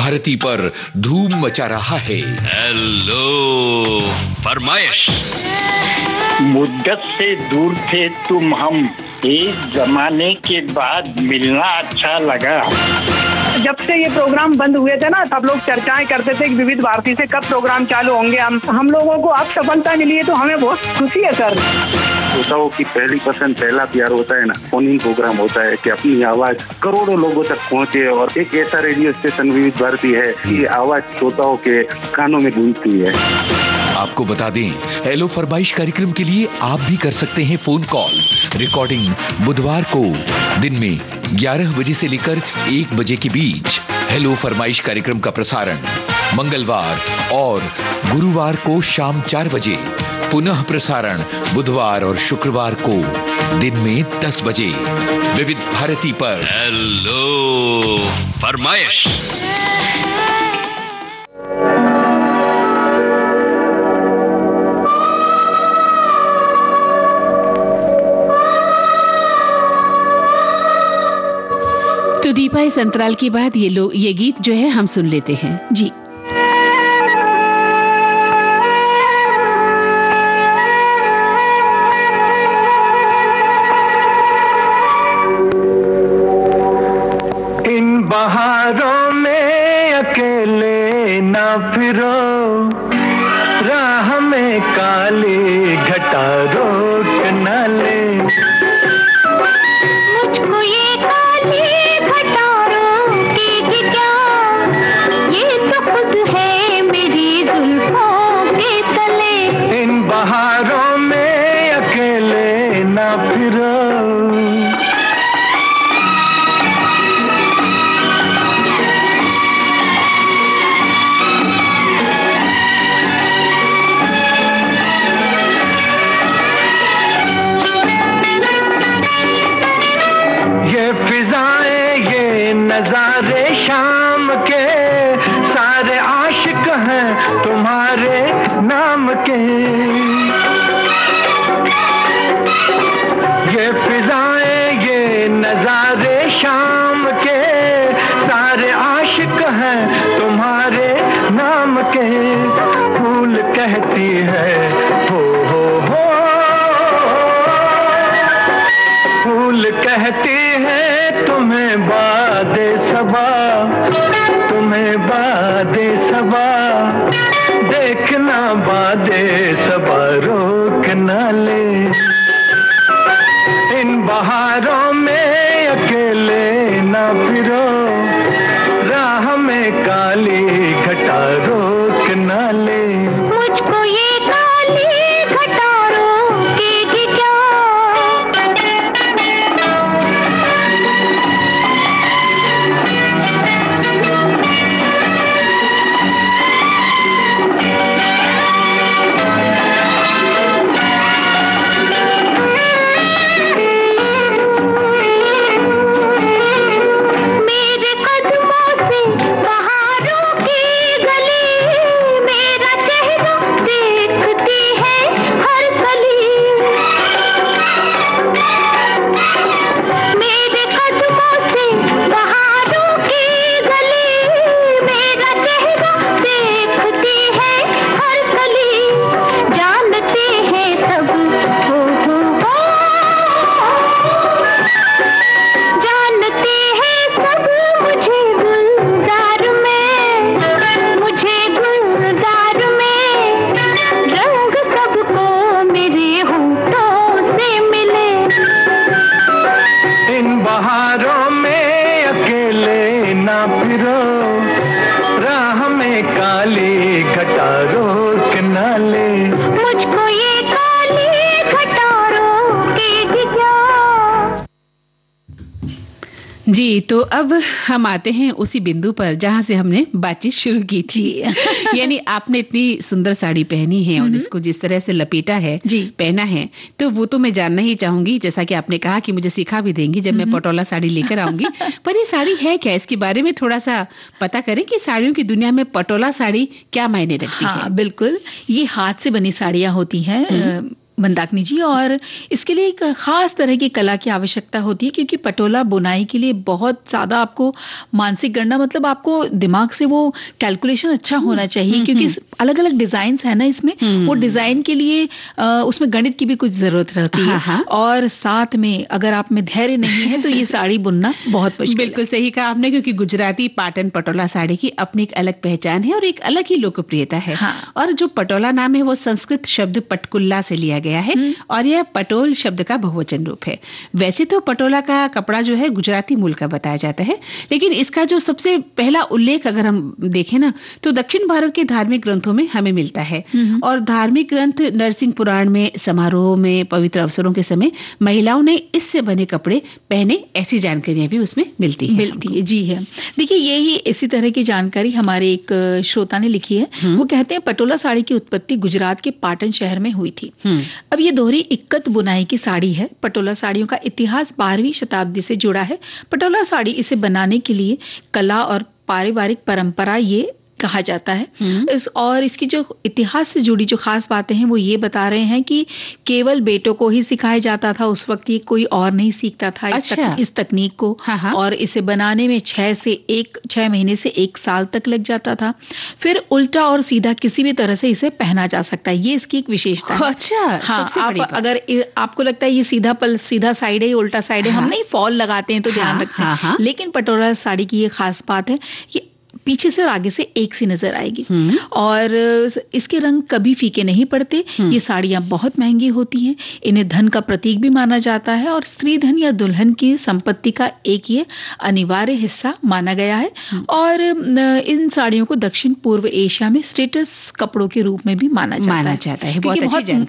भारती पर धूम मचा रहा है। हेलो फरमाइश। मुद्दत से दूर थे तुम हम, एक जमाने के बाद मिलना अच्छा लगा। जब से ये प्रोग्राम बंद हुए थे ना, सब लोग चर्चाएं करते थे कि विविध भारती से कब प्रोग्राम चालू होंगे। हम लोगों को अब सफलता मिली है तो हमें बहुत खुशी है सर। श्रोताओं की पहली पसंद, पहला प्यार होता है ना, फोन इन प्रोग्राम होता है कि अपनी आवाज करोड़ों लोगों तक पहुंचे। और एक ऐसा रेडियो स्टेशन विविध भारती है कि आवाज श्रोताओं के कानों में गूंजती है। आपको बता दें, हेलो फरमाइश कार्यक्रम के लिए आप भी कर सकते हैं फोन कॉल। रिकॉर्डिंग बुधवार को दिन में 11 बजे से लेकर 1 बजे के बीच। हेलो फरमाइश कार्यक्रम का प्रसारण मंगलवार और गुरुवार को शाम 4 बजे। पुनः प्रसारण बुधवार और शुक्रवार को दिन में 10 बजे विविध भारती पर। हेलो फरमाइश। तो दीपा, इस अंतराल के बाद ये गीत जो है हम सुन लेते हैं जी। इन बहारों में अकेले ना फिरो, राह में काली घटा रोक न ले। मुझको ये काली घटा रोकेगी क्या, ये तो खुद है मेरी जुल्फों के तले। इन बहारों में अकेले ना फिरो। नजारे शाम के सारे आशिक हैं तुम्हारे नाम के। ये फिजाएं ये नजारे शाम के सारे आशिक हैं तुम्हारे नाम के। फूल कहती है हो, फूल कहती है तुम्हें बादे सबा, तुम्हें बादे सबा। देखना बादे सबा रोक न ले। इन बहारों में अकेले न फिरो, राह में काली घटा रोक न ले। मुझको ये काली घटा रोकेगी क्या। जी, तो अब हम आते हैं उसी बिंदु पर जहाँ से हमने बातचीत शुरू की थी। यानी आपने इतनी सुंदर साड़ी पहनी है और इसको जिस तरह से लपेटा है, पहना है, तो वो तो मैं जानना ही चाहूंगी। जैसा कि आपने कहा कि मुझे सिखा भी देंगी जब मैं पटोला साड़ी लेकर आऊंगी। पर ये साड़ी है क्या, इसके बारे में थोड़ा सा पता करें कि साड़ियों की दुनिया में पटोला साड़ी क्या मायने रखती है। बिल्कुल, ये हाथ से बनी साड़ियाँ होती हैं। मंदाकिनी जी, और इसके लिए एक खास तरह की कला की आवश्यकता होती है, क्योंकि पटोला बुनाई के लिए बहुत ज्यादा आपको मानसिक गणना, मतलब आपको दिमाग से वो कैलकुलेशन अच्छा होना चाहिए, क्योंकि अलग अलग डिजाइन है ना इसमें, वो डिजाइन के लिए उसमें गणित की भी कुछ जरूरत रहती है, और साथ में अगर आप में धैर्य नहीं है तो ये साड़ी बुनना बहुत मुश्किल। बिल्कुल सही कहा आपने, क्योंकि गुजराती पाटन पटोला साड़ी की अपनी एक अलग पहचान है और एक अलग ही लोकप्रियता है। और जो पटोला नाम है वो संस्कृत शब्द पटकुल्ला से लिया गया है, और यह पटोल शब्द का बहुवचन रूप है। वैसे तो पटोला का कपड़ा जो है गुजराती मूल का बताया जाता है, लेकिन इसका जो सबसे पहला उल्लेख अगर हम देखें ना, तो दक्षिण भारत के धार्मिक ग्रंथों में हमें मिलता है। और धार्मिक ग्रंथ नरसिंह पुराण में समारोह में पवित्र अवसरों के समय महिलाओं ने इससे बने कपड़े पहने, ऐसी जानकारियां भी उसमें मिलती है। जी है। देखिए, यही इसी तरह की जानकारी हमारे एक श्रोता ने लिखी है। वो कहते हैं पटोला साड़ी की उत्पत्ति गुजरात के पाटन शहर में हुई थी। अब ये दोहरी इक्कत बुनाई की साड़ी है। पटोला साड़ियों का इतिहास 12वीं शताब्दी से जुड़ा है। पटोला साड़ी इसे बनाने के लिए कला और पारिवारिक परंपरा ये कहा जाता है। और इसकी जो इतिहास से जुड़ी जो खास बातें हैं वो ये बता रहे हैं कि केवल बेटों को ही सिखाया जाता था उस वक्त, ये कोई और नहीं सीखता था इस तकनीक को। और इसे बनाने में 6 महीने से 1 साल तक लग जाता था। फिर उल्टा और सीधा किसी भी तरह से इसे पहना जा सकता है, ये इसकी एक विशेषता है। हाँ, अगर आपको लगता है ये सीधा साइड है, उल्टा साइड है, हम नहीं फॉल लगाते हैं तो ध्यान रखते हैं, लेकिन पटोला साड़ी की ये खास बात है कि पीछे से और आगे से एक सी नजर आएगी। और इसके रंग कभी फीके नहीं पड़ते। ये साड़ियां बहुत महंगी होती हैं। इन्हें धन का प्रतीक भी माना जाता है और स्त्री धन या दुल्हन की संपत्ति का एक ये अनिवार्य हिस्सा माना गया है। और इन साड़ियों को दक्षिण पूर्व एशिया में स्टेटस कपड़ों के रूप में भी माना जाता है।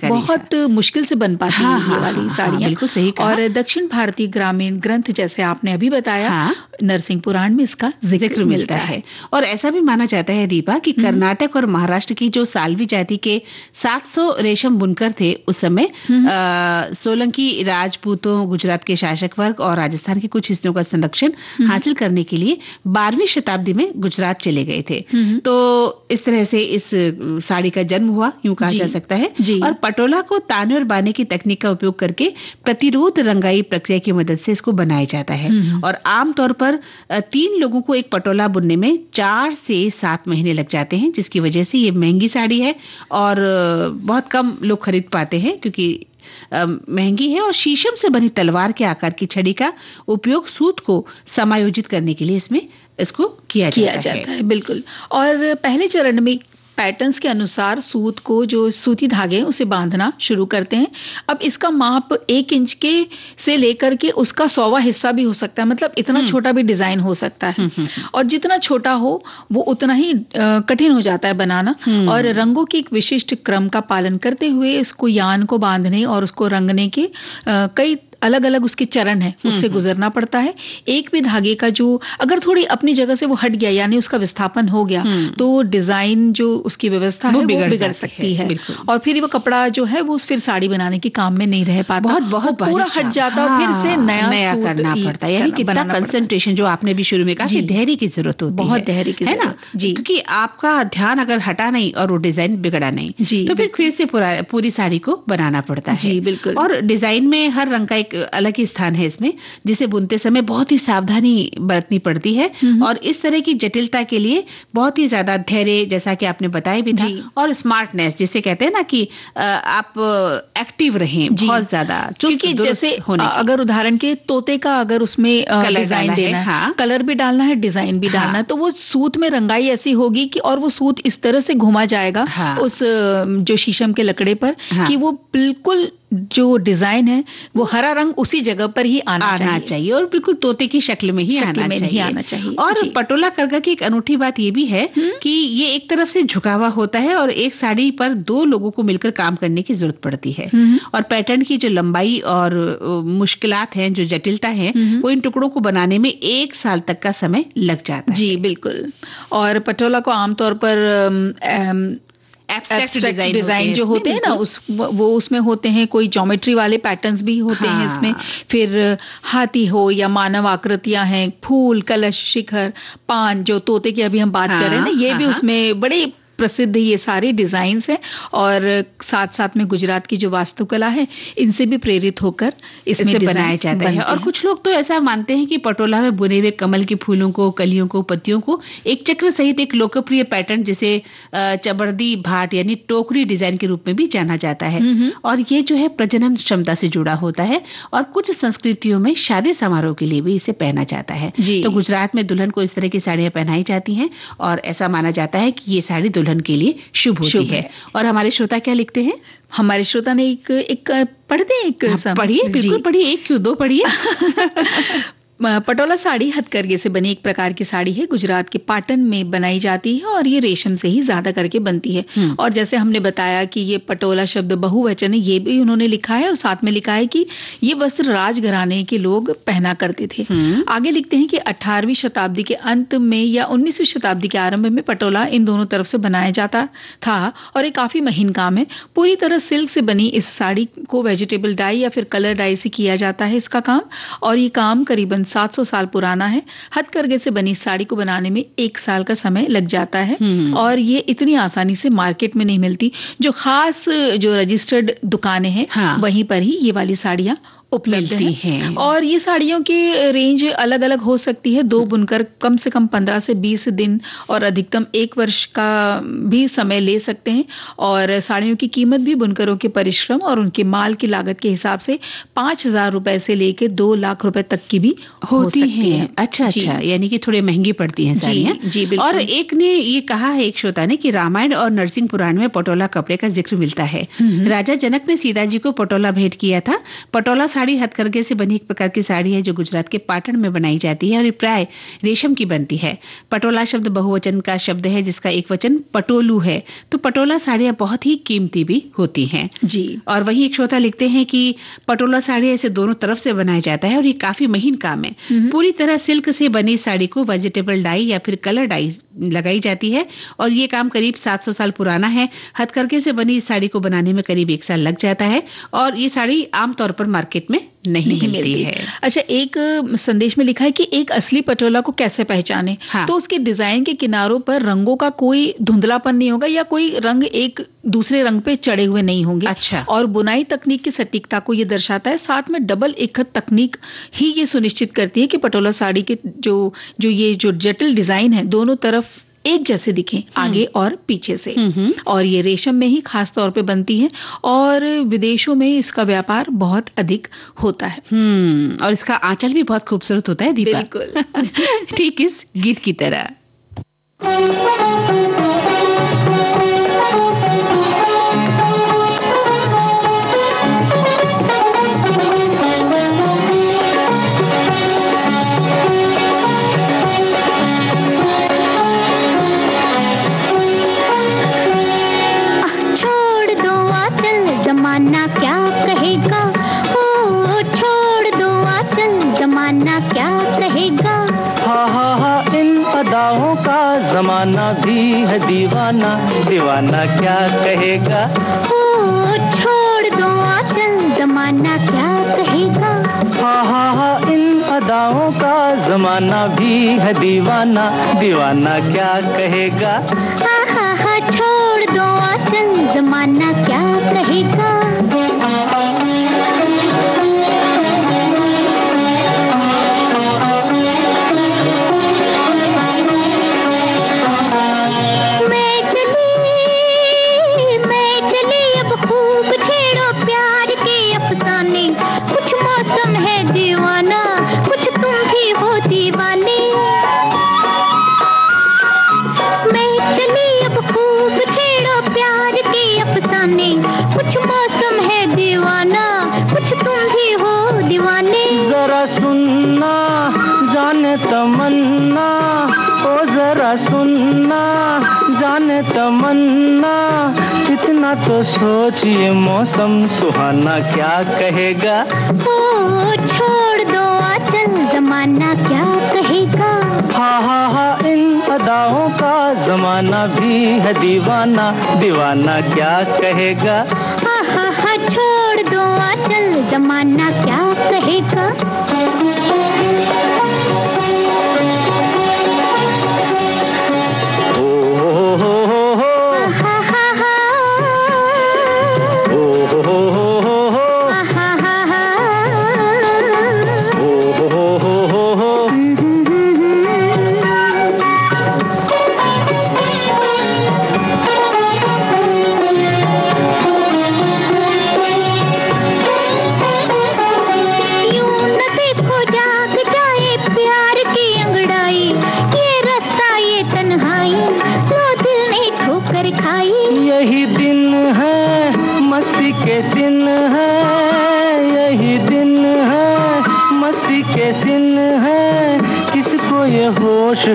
बहुत मुश्किल से बन पाती है ये वाली साड़ियां। और दक्षिण भारतीय ग्रामीण ग्रंथ, जैसे आपने अभी बताया, नरसिंह पुराण में इसका जिक्र मिलता है। और ऐसा भी माना जाता है दीपा कि कर्नाटक और महाराष्ट्र की जो साल्वी जाति के 700 रेशम बुनकर थे उस समय, सोलंकी राजपूतों, गुजरात के शासक वर्ग और राजस्थान के कुछ हिस्सों का संरक्षण हासिल करने के लिए 12वीं शताब्दी में गुजरात चले गए थे। तो इस तरह से इस साड़ी का जन्म हुआ, यूं कहा जा सकता है। और पटोला को ताने और बाने की तकनीक का उपयोग करके प्रतिरोध रंगाई प्रक्रिया की मदद से इसको बनाया जाता है। और आमतौर पर 3 लोगों को एक पटोला बुनने में 4 से 7 महीने लग जाते हैं, जिसकी वजह से ये महंगी साड़ी है और बहुत कम लोग खरीद पाते हैं, क्योंकि महंगी है। और शीशम से बनी तलवार के आकार की छड़ी का उपयोग सूत को समायोजित करने के लिए इसको किया जाता है। बिल्कुल। और पहले चरण में पैटर्न्स के अनुसार सूत को, जो सूती धागे हैं, उसे बांधना शुरू करते हैं। अब इसका माप 1 इंच के से लेकर के उसका 100वां हिस्सा भी हो सकता है, मतलब इतना छोटा भी डिजाइन हो सकता है। और जितना छोटा हो वो उतना ही कठिन हो जाता है बनाना। और रंगों के एक विशिष्ट क्रम का पालन करते हुए इसको यान को बांधने और उसको रंगने के कई अलग अलग उसके चरण है, उससे गुजरना पड़ता है। एक भी धागे का जो अगर थोड़ी अपनी जगह से वो हट गया, यानी उसका विस्थापन हो गया, तो डिजाइन जो उसकी व्यवस्था है वो बिगड़ सकती है। और फिर वो कपड़ा जो है वो फिर साड़ी बनाने के काम में नहीं रह पाता, बहुत पूरा हट जाता है। फिर से नया करना पड़ता है। यानी कितना कंसंट्रेशन, जो आपने भी शुरू में कहा, धैर्य की जरूरत होती है, बहुत धैर्य की, है ना जी। क्योंकि आपका ध्यान अगर हटा नहीं और वो डिजाइन बिगड़ा नहीं, तो फिर से पूरी साड़ी को बनाना पड़ता है। जी बिल्कुल। और डिजाइन में हर रंग का एक अलग ही स्थान है इसमें, जिसे बुनते समय बहुत ही सावधानी बरतनी पड़ती है। और इस तरह की जटिलता के लिए बहुत ही ज्यादा धैर्य, जैसा कि आपने बताया भी था, और स्मार्टनेस, जिसे कहते हैं ना कि आप एक्टिव रहें, बहुत ज्यादा चुस्त दुरुस्त जैसे अगर उदाहरण के तोते का अगर उसमें डिजाइन देना है, कलर भी डालना है, डिजाइन भी डालना है, तो वो सूत में रंगाई ऐसी होगी कि, और वो सूत इस तरह से घुमा जाएगा उस जो शीशम के लकड़े पर, कि वो बिल्कुल जो डिजाइन है वो हरा रंग उसी जगह पर ही आना चाहिए और बिल्कुल तोते की शक्ल में ही आना चाहिए। और पटोला करगा की एक अनूठी बात ये भी है कि ये एक तरफ से झुका हुआ होता है और एक साड़ी पर 2 लोगों को मिलकर काम करने की जरूरत पड़ती है। और पैटर्न की जो लंबाई और मुश्किलात हैं, जो जटिलता है, वो इन टुकड़ों को बनाने में 1 साल तक का समय लग जाता है। जी बिल्कुल। और पटोला को आमतौर पर एब्स्ट्रैक्ट डिजाइन जो होते हैं ना, वो उसमें होते हैं, कोई ज्योमेट्री वाले पैटर्न्स भी होते हैं इसमें। फिर हाथी हो या मानव आकृतियां हैं, फूल, कलश, शिखर, पान, जो तोते की अभी हम बात कर रहे हैं ना, ये भी उसमें बड़े प्रसिद्ध ये सारे डिजाइन्स हैं और साथ साथ में गुजरात की जो वास्तुकला है इनसे भी प्रेरित होकर इसमें बनाया जाता है। और कुछ लोग तो ऐसा मानते हैं कि पटोला में बुने हुए कमल के फूलों को, कलियों को, पत्तियों को एक चक्र सहित एक लोकप्रिय पैटर्न जिसे चबर्दी भाट यानी टोकरी डिजाइन के रूप में भी जाना जाता है। और ये जो है प्रजनन क्षमता से जुड़ा होता है और कुछ संस्कृतियों में शादी समारोह के लिए भी इसे पहना जाता है। तो गुजरात में दुल्हन को इस तरह की साड़ियां पहनाई जाती हैं और ऐसा माना जाता है कि ये साड़ी दुल्हन के लिए शुभ होती है। और हमारे श्रोता क्या लिखते हैं? हमारे श्रोता ने एक पढ़ दें, एक पढ़िए, बिल्कुल पढ़िए, एक क्यों दो पढ़िए। पटोला साड़ी हथकरघे से बनी एक प्रकार की साड़ी है, गुजरात के पाटन में बनाई जाती है और ये रेशम से ही ज्यादा करके बनती है। और जैसे हमने बताया कि ये पटोला शब्द बहुवचन है, ये भी उन्होंने लिखा है और साथ में लिखा है कि ये वस्त्र राजघराने के लोग पहना करते थे। आगे लिखते हैं कि 18वीं शताब्दी के अंत में या 19वीं शताब्दी के आरंभ में पटोला इन दोनों तरफ से बनाया जाता था और ये काफी महीन काम है। पूरी तरह सिल्क से बनी इस साड़ी को वेजिटेबल डाई या फिर कलर डाई से किया जाता है इसका काम, और ये काम करीबन 700 साल पुराना है। हथकरघे से बनी साड़ी को बनाने में 1 साल का समय लग जाता है और ये इतनी आसानी से मार्केट में नहीं मिलती। जो खास जो रजिस्टर्ड दुकानें हैं वहीं पर ही ये वाली साड़ियां उपलब्ध हैं। और ये साड़ियों की रेंज अलग अलग हो सकती है। 2 बुनकर कम से कम 15 से 20 दिन और अधिकतम 1 वर्ष का भी समय ले सकते हैं। और साड़ियों की कीमत भी बुनकरों के परिश्रम और उनके माल की लागत के हिसाब से 5,000 रुपए से लेकर 2 लाख रुपए तक की भी होती है। अच्छा, यानी कि थोड़ी महंगी पड़ती हैं साड़ियां। जी बिल्कुल। और एक ने ये कहा है, एक श्रोता ने, कि रामायण और नरसिंह पुराण में पटोला कपड़े का जिक्र मिलता है। राजा जनक ने सीता जी को पटोला भेंट किया था। पटोला साड़ी हथकरघे से बनी एक प्रकार की साड़ी है जो गुजरात के पाटन में बनाई जाती है और ये प्राय रेशम की बनती है। पटोला शब्द बहुवचन का शब्द है जिसका एक वचन पटोलू है। तो पटोला साड़ियां बहुत ही कीमती भी होती हैं। जी। और वहीं एक श्रोता लिखते हैं कि पटोला साड़ी ऐसे दोनों तरफ से बनाया जाता है और ये काफी महीन काम है। पूरी तरह सिल्क से बनी साड़ी को वेजिटेबल डाई या फिर कलर डाई लगाई जाती है और ये काम करीब 700 साल पुराना है। हथकरघे से बनी इस साड़ी को बनाने में करीब 1 साल लग जाता है और ये साड़ी आमतौर पर मार्केट में नहीं मिलती है। अच्छा, एक संदेश में लिखा है कि एक असली पटोला को कैसे पहचाने? तो उसके डिजाइन के किनारों पर रंगों का कोई धुंधलापन नहीं होगा या कोई रंग एक दूसरे रंग पे चढ़े हुए नहीं होंगे। अच्छा। और बुनाई तकनीक की सटीकता को ये दर्शाता है। साथ में डबल इकत तकनीक ही ये सुनिश्चित करती है कि पटोला साड़ी के जो जटिल डिजाइन है दोनों तरफ एक जैसे दिखें, आगे और पीछे से। और ये रेशम में ही खास तौर पे बनती है और विदेशों में इसका व्यापार बहुत अधिक होता है। और इसका आंचल भी बहुत खूबसूरत होता है दीपा। बिल्कुल। ठीक इस गीत की तरह। जमाना क्या कहेगा, ओ छोड़ दो आंचल, जमाना क्या कहेगा। हा इन अदाओं का जमाना भी है दीवाना, दीवाना क्या कहेगा। ओ छोड़ दो आंचल, जमाना क्या कहेगा। हा इन अदाओं का जमाना भी है दीवाना, दीवाना क्या कहेगा। हा छोड़ दो आंचल, जमाना क्या कहेगा। मैं चली अब खूब छेड़ो प्यार के अफसाने, कुछ मौसम है दीवाना, कुछ तुम भी हो दीवाने। मैं चली अब खूब छेड़ो प्यार के अफसाने, कुछ मौसम है दीवाना, कुछ तुम भी हो दीवाने। जरा सुनना जाने तमन्ना, ओ जरा सुनना जाने तमन्ना, इतना तो सोचिए मौसम सुहाना क्या कहेगा। ओ छोड़ दो आंचल, जमाना क्या कहेगा। हा इन अदाओं का जमाना भी है दीवाना, दीवाना क्या कहेगा। हा छोड़ दो आंचल, जमाना क्या कहेगा।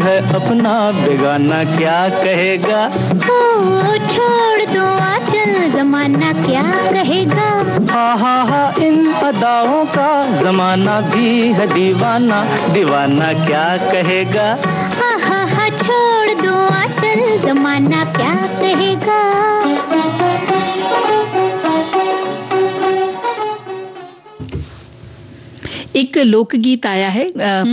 है अपना बेगाना क्या कहेगा। ओ छोड़ दो आंचल जमाना क्या कहेगा। हा इन अदाओं का जमाना भी है दीवाना, दीवाना क्या कहेगा। हा छोड़ दो आंचल जमाना क्या कहेगा। एक लोकगीत आया है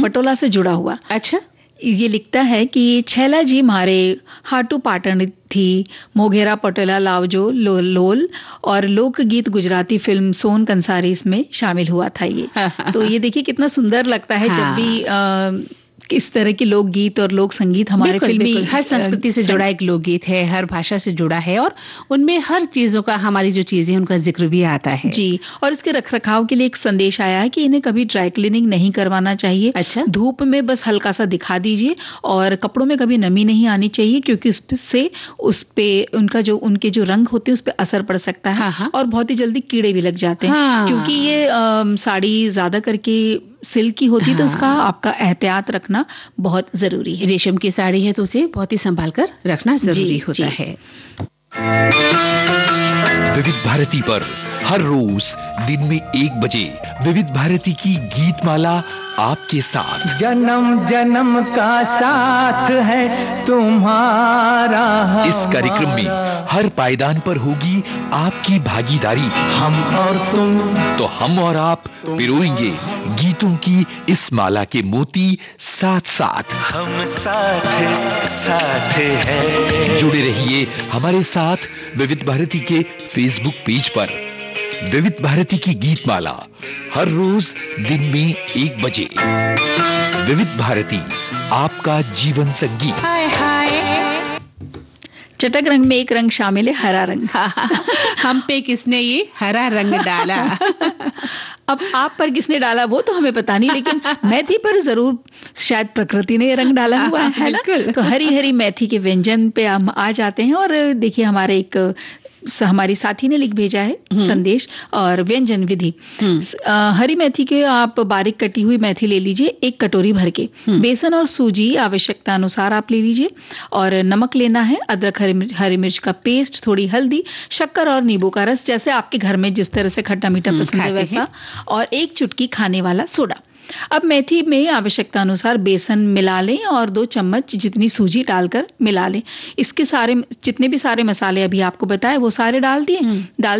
पटोला से जुड़ा हुआ। अच्छा, ये लिखता है कि छैला जी मारे हाटू पाटन थी मोघेरा पटोला लावजो लोल और लोकगीत गुजराती फिल्म सोन कंसारी इसमें शामिल हुआ था ये। तो ये देखिए कितना सुंदर लगता है जब भी इस तरह के लोकगीत और लोक संगीत हमारे फिल्मी हर संस्कृति से जुड़ा एक लोकगीत है, हर भाषा से जुड़ा है और उनमें हर चीजों का, हमारी जो चीजें उनका जिक्र भी आता है जी। और इसके रखरखाव के लिए एक संदेश आया है कि इन्हें कभी ड्राई क्लीनिंग नहीं करवाना चाहिए। अच्छा, धूप में बस हल्का सा दिखा दीजिए और कपड़ों में कभी नमी नहीं आनी चाहिए क्योंकि उससे उनके जो रंग होते हैं उस पर असर पड़ सकता है और बहुत ही जल्दी कीड़े भी लग जाते हैं क्योंकि ये साड़ी ज्यादा करके सिल्क की होती तो उसका आपका एहतियात रखना बहुत जरूरी है। रेशम की साड़ी है तो उसे बहुत ही संभाल कर रखना जरूरी होता है। विविध भारती पर हर रोज दिन में 1 बजे विविध भारती की गीत माला आपके साथ। जन्म जन्म का साथ है तुम्हारा। इस कार्यक्रम में हर पायदान पर होगी आपकी भागीदारी। हम और तुम, तो हम और आप पिरोएंगे गीतों की इस माला के मोती साथ साथ। हम साथ है। जुड़े रहिए हमारे साथ विविध भारती के फेसबुक पेज पर। विविध भारती की गीत माला हर रोज दिन में 1 बजे। विविध भारती, आपका जीवन संगीत। चटक रंग में एक रंग शामिल है, हरा रंग। हम पे किसने ये हरा रंग डाला। अब आप पर किसने डाला वो तो हमें पता नहीं, लेकिन मेथी पर जरूर शायद प्रकृति ने रंग डाला हुआ है ना। तो हरी हरी मेथी के व्यंजन पे हम आ जाते हैं और देखिए हमारी साथी ने लिख भेजा है संदेश और व्यंजन विधि। हरी मेथी के आप बारीक कटी हुई मेथी ले लीजिए 1 कटोरी भर के। बेसन और सूजी आवश्यकता अनुसार आप ले लीजिए और नमक लेना है, अदरक हरी मिर्च का पेस्ट, थोड़ी हल्दी, शक्कर और नींबू का रस, जैसे आपके घर में जिस तरह से खट्टा मीठा पसंद है वैसा, और 1 चुटकी खाने वाला सोडा। अब मेथी में आवश्यकता अनुसार बेसन मिला लें और 2 चम्मच जितनी सूजी डालकर मिला लें। इसके जितने भी सारे मसाले अभी आपको बताए वो सारे डाल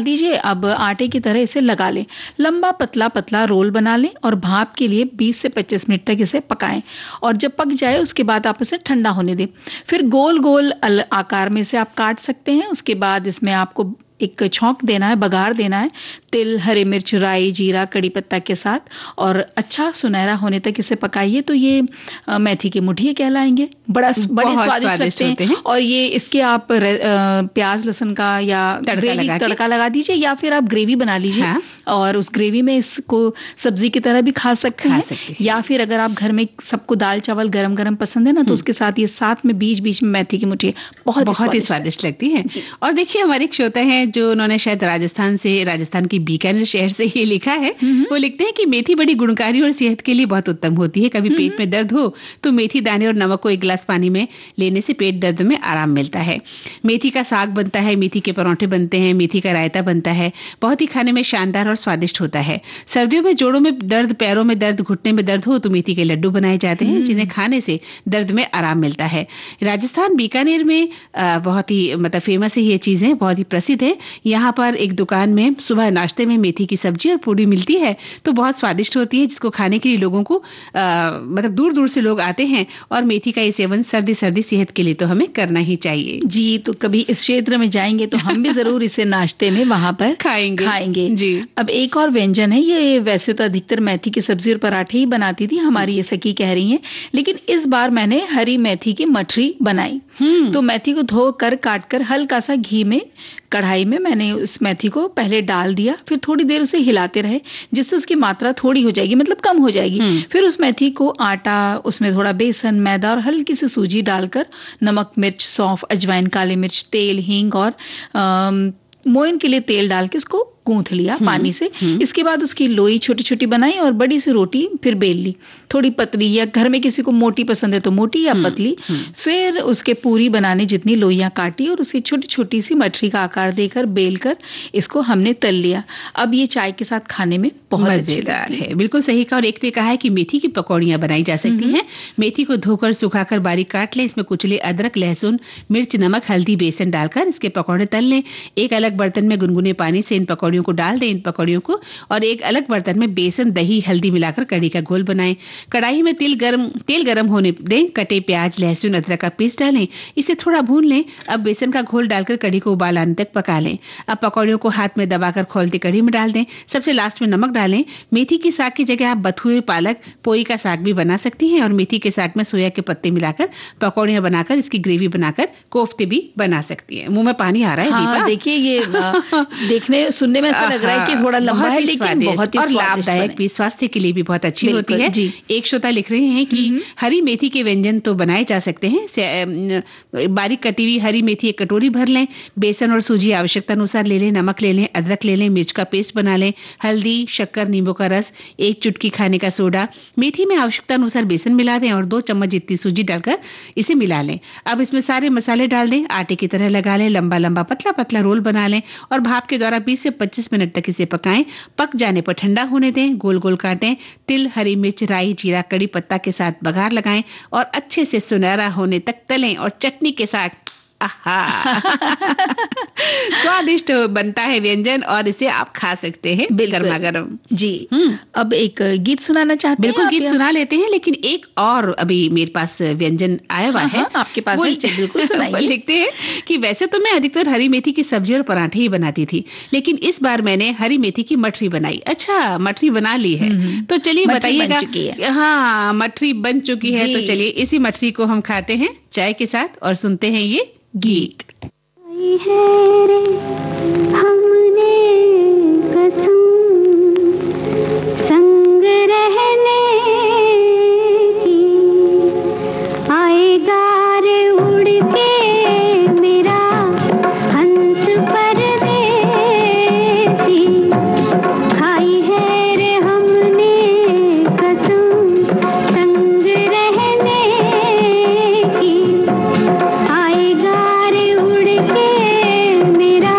दीजिए। अब आटे की तरह इसे लगा लें, लंबा पतला रोल बना लें और भाप के लिए 20 से 25 मिनट तक इसे पकाएं और जब पक जाए उसके बाद आप इसे ठंडा होने दें। फिर गोल गोल आकार में इसे आप काट सकते हैं। उसके बाद इसमें आपको एक छौंक देना है, बघार देना है, तिल, हरी मिर्च, राई, जीरा, कड़ी पत्ता के साथ और अच्छा सुनहरा होने तक इसे पकाइए। तो ये मेथी के मुठिए कहलाएंगे। बड़े स्वादिष्ट लगते हैं और ये इसके आप प्याज लहसुन का या तड़का लगा दीजिए या फिर आप ग्रेवी बना लीजिए और उस ग्रेवी में इसको सब्जी की तरह भी खा सकते हैं या फिर अगर आप घर में सबको दाल चावल गरम गरम पसंद है ना तो उसके साथ ये साथ में बीच बीच में मेथी की मुठिए बहुत ही स्वादिष्ट लगती है। और देखिए हमारे एक श्रोता है जो उन्होंने शायद राजस्थान के बीकानेर शहर से ये लिखा है। वो लिखते हैं कि मेथी बड़ी गुणकारी और सेहत के लिए बहुत उत्तम होती है। कभी पेट में दर्द हो तो मेथी दाने और नमक को 1 गिलास पानी में लेने से पेट दर्द में आराम मिलता है। मेथी का साग बनता है, मेथी के पराठे बनते हैं, मेथी का रायता बनता है, बहुत ही खाने में शानदार और स्वादिष्ट होता है। सर्दियों में जोड़ों में दर्द, पैरों में दर्द, घुटने में दर्द हो तो मेथी के लड्डू बनाए जाते हैं जिन्हें खाने से दर्द में आराम मिलता है। राजस्थान बीकानेर में बहुत ही फेमस है ये चीजें, बहुत ही प्रसिद्ध है। यहाँ पर एक दुकान में सुबह नाश्ते में मेथी की सब्जी और पूड़ी मिलती है तो बहुत स्वादिष्ट होती है, जिसको खाने के लिए लोगों को दूर दूर से लोग आते हैं और मेथी का ये सेवन सर्दी सेहत के लिए तो हमें करना ही चाहिए। जी, तो कभी इस क्षेत्र में जाएंगे तो हम भी जरूर इसे नाश्ते में वहां पर खाएंगे जी। अब एक और व्यंजन है, ये वैसे तो अधिकतर मेथी की सब्जी और पराठे ही बनाती थी हमारी ये सखी कह रही है, लेकिन इस बार मैंने हरी मेथी की मठरी बनाई। तो मेथी को धोकर काटकर हल्का सा घी में कढ़ाई में मैंने उस मेथी को पहले डाल दिया, फिर थोड़ी देर उसे हिलाते रहे जिससे उसकी मात्रा थोड़ी हो जाएगी, मतलब कम हो जाएगी। फिर उस मेथी को आटा, उसमें थोड़ा बेसन, मैदा और हल्की सी सूजी डालकर नमक, मिर्च, सौंफ, अजवाइन, काली मिर्च, तेल, हींग और मोयन के लिए तेल डाल के उसको गूंथ लिया पानी से। इसके बाद उसकी लोई छोटी छोटी बनाई और बड़ी सी रोटी फिर बेल ली, थोड़ी पतली, या घर में किसी को मोटी पसंद है तो मोटी या पतली। फिर उसके पूरी बनाने जितनी लोइयां काटी और उसी छोटी छोटी सी मठरी का आकार देकर बेल कर इसको हमने तल लिया। अब ये चाय के साथ खाने में बहुत मजेदार है। बिल्कुल सही कहा। और एक ने कहा है कि मेथी की पकौड़ियां बनाई जा सकती हैं। मेथी को धोकर सुखाकर बारीक काट लें, इसमें कुचले अदरक, लहसुन, मिर्च, नमक, हल्दी, बेसन डालकर इसके पकौड़े तल लें। एक अलग बर्तन में गुनगुने पानी से इन पकौड़ियों को डाल दें, इन पकौड़ियों को, और एक अलग बर्तन में बेसन, दही, हल्दी मिलाकर कढ़ी का घोल बनाएं। कढ़ाई में तेल गरम होने दें, कटे प्याज, लहसुन, अदरक का पेस्ट डालें, इसे थोड़ा भून लें। अब बेसन का घोल डालकर कढ़ी को उबाल आने तक पका लें। अब पकौड़ियों को हाथ में दबाकर खौलती कढ़ी में डाल दें। सबसे लास्ट में नमक डालें। मेथी की साग की जगह आप बथुए, पालक, पोई का साग भी बना सकती हैं और मेथी के साग में सोया के पत्ते मिलाकर पकौड़ियां बनाकर इसकी ग्रेवी बनाकर कोफ्ते भी बना सकती हैं। मुंह में पानी आ रहा है। हाँ, देखिए ये देखने सुनने में ऐसा लग रहा है कि थोड़ा लंबा है, लेकिन बहुत ही लाभदायक भी, स्वास्थ्य के लिए भी बहुत अच्छी होती है। एक श्रोता लिख रहे हैं कि हरी मेथी के व्यंजन तो बनाए जा सकते हैं। बारीक कटी हुई हरी मेथी एक कटोरी भर लें, बेसन और सूजी आवश्यकता अनुसार ले लें, नमक ले लें, अदरक ले लें, मिर्च का पेस्ट बना लें, हल्दी, शक्कर, नींबू का रस, एक चुटकी खाने का सोडा, मेथी में आवश्यकता अनुसार बेसन मिला दें और 2 चम्मच जितनी सूजी डालकर इसे मिला लें। अब इसमें सारे मसाले डाल दें, आटे की तरह लगा लें, लंबा लंबा पतला पतला रोल बना लें और भाप के द्वारा 20 से 25 मिनट तक इसे पकाएं। पक जाने पर ठंडा होने दें, गोल गोल काटें, तिल, हरी मिर्च, राई, जीरा, कड़ी पत्ता के साथ बघार लगाएं और अच्छे से सुनहरा होने तक तलें और चटनी के साथ स्वादिष्ट बनता है व्यंजन और इसे आप खा सकते हैं गर्मा गर्म। जी। अब एक गीत सुनाना चाहते हैं? बिल्कुल, गीत सुना लेते हैं, लेकिन एक और अभी मेरे पास व्यंजन आया हुआ है। आपके पास है? बिल्कुल सुनाइए। लिखते हैं कि वैसे तो मैं अधिकतर हरी मेथी की सब्जी और पराठे ही बनाती थी, लेकिन इस बार मैंने हरी मेथी की मठरी बनाई। अच्छा, मठरी बना ली है, तो चलिए बताइएगा। हाँ, मठरी बन चुकी है, तो चलिए इसी मठरी को हम खाते हैं चाय के साथ और सुनते हैं ये गीत। हमने कसम संग रहने की, आएगा रे उड़ के मेरा हंस परदेसी, खाई है रे हमने कसम संग रहने की, आएगा रे उड़ के मेरा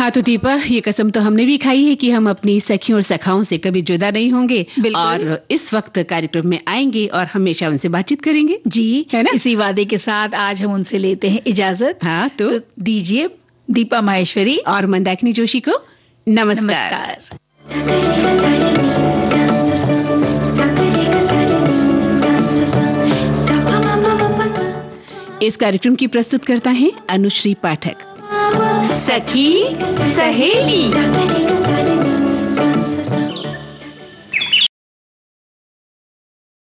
हाँ तो दीपा, ये कसम तो हमने भी खाई है कि हम अपनी सखियों और सखाओं से कभी जुदा नहीं होंगे और इस वक्त कार्यक्रम में आएंगे और हमेशा उनसे बातचीत करेंगे। जी है ना, इसी वादे के साथ आज हम उनसे लेते हैं इजाजत। हाँ तो दीजिए दीपा माहेश्वरी और मंदाकिनी जोशी को नमस्कार। इस कार्यक्रम की प्रस्तुत करता है अनुश्री पाठक। सखी सहेली।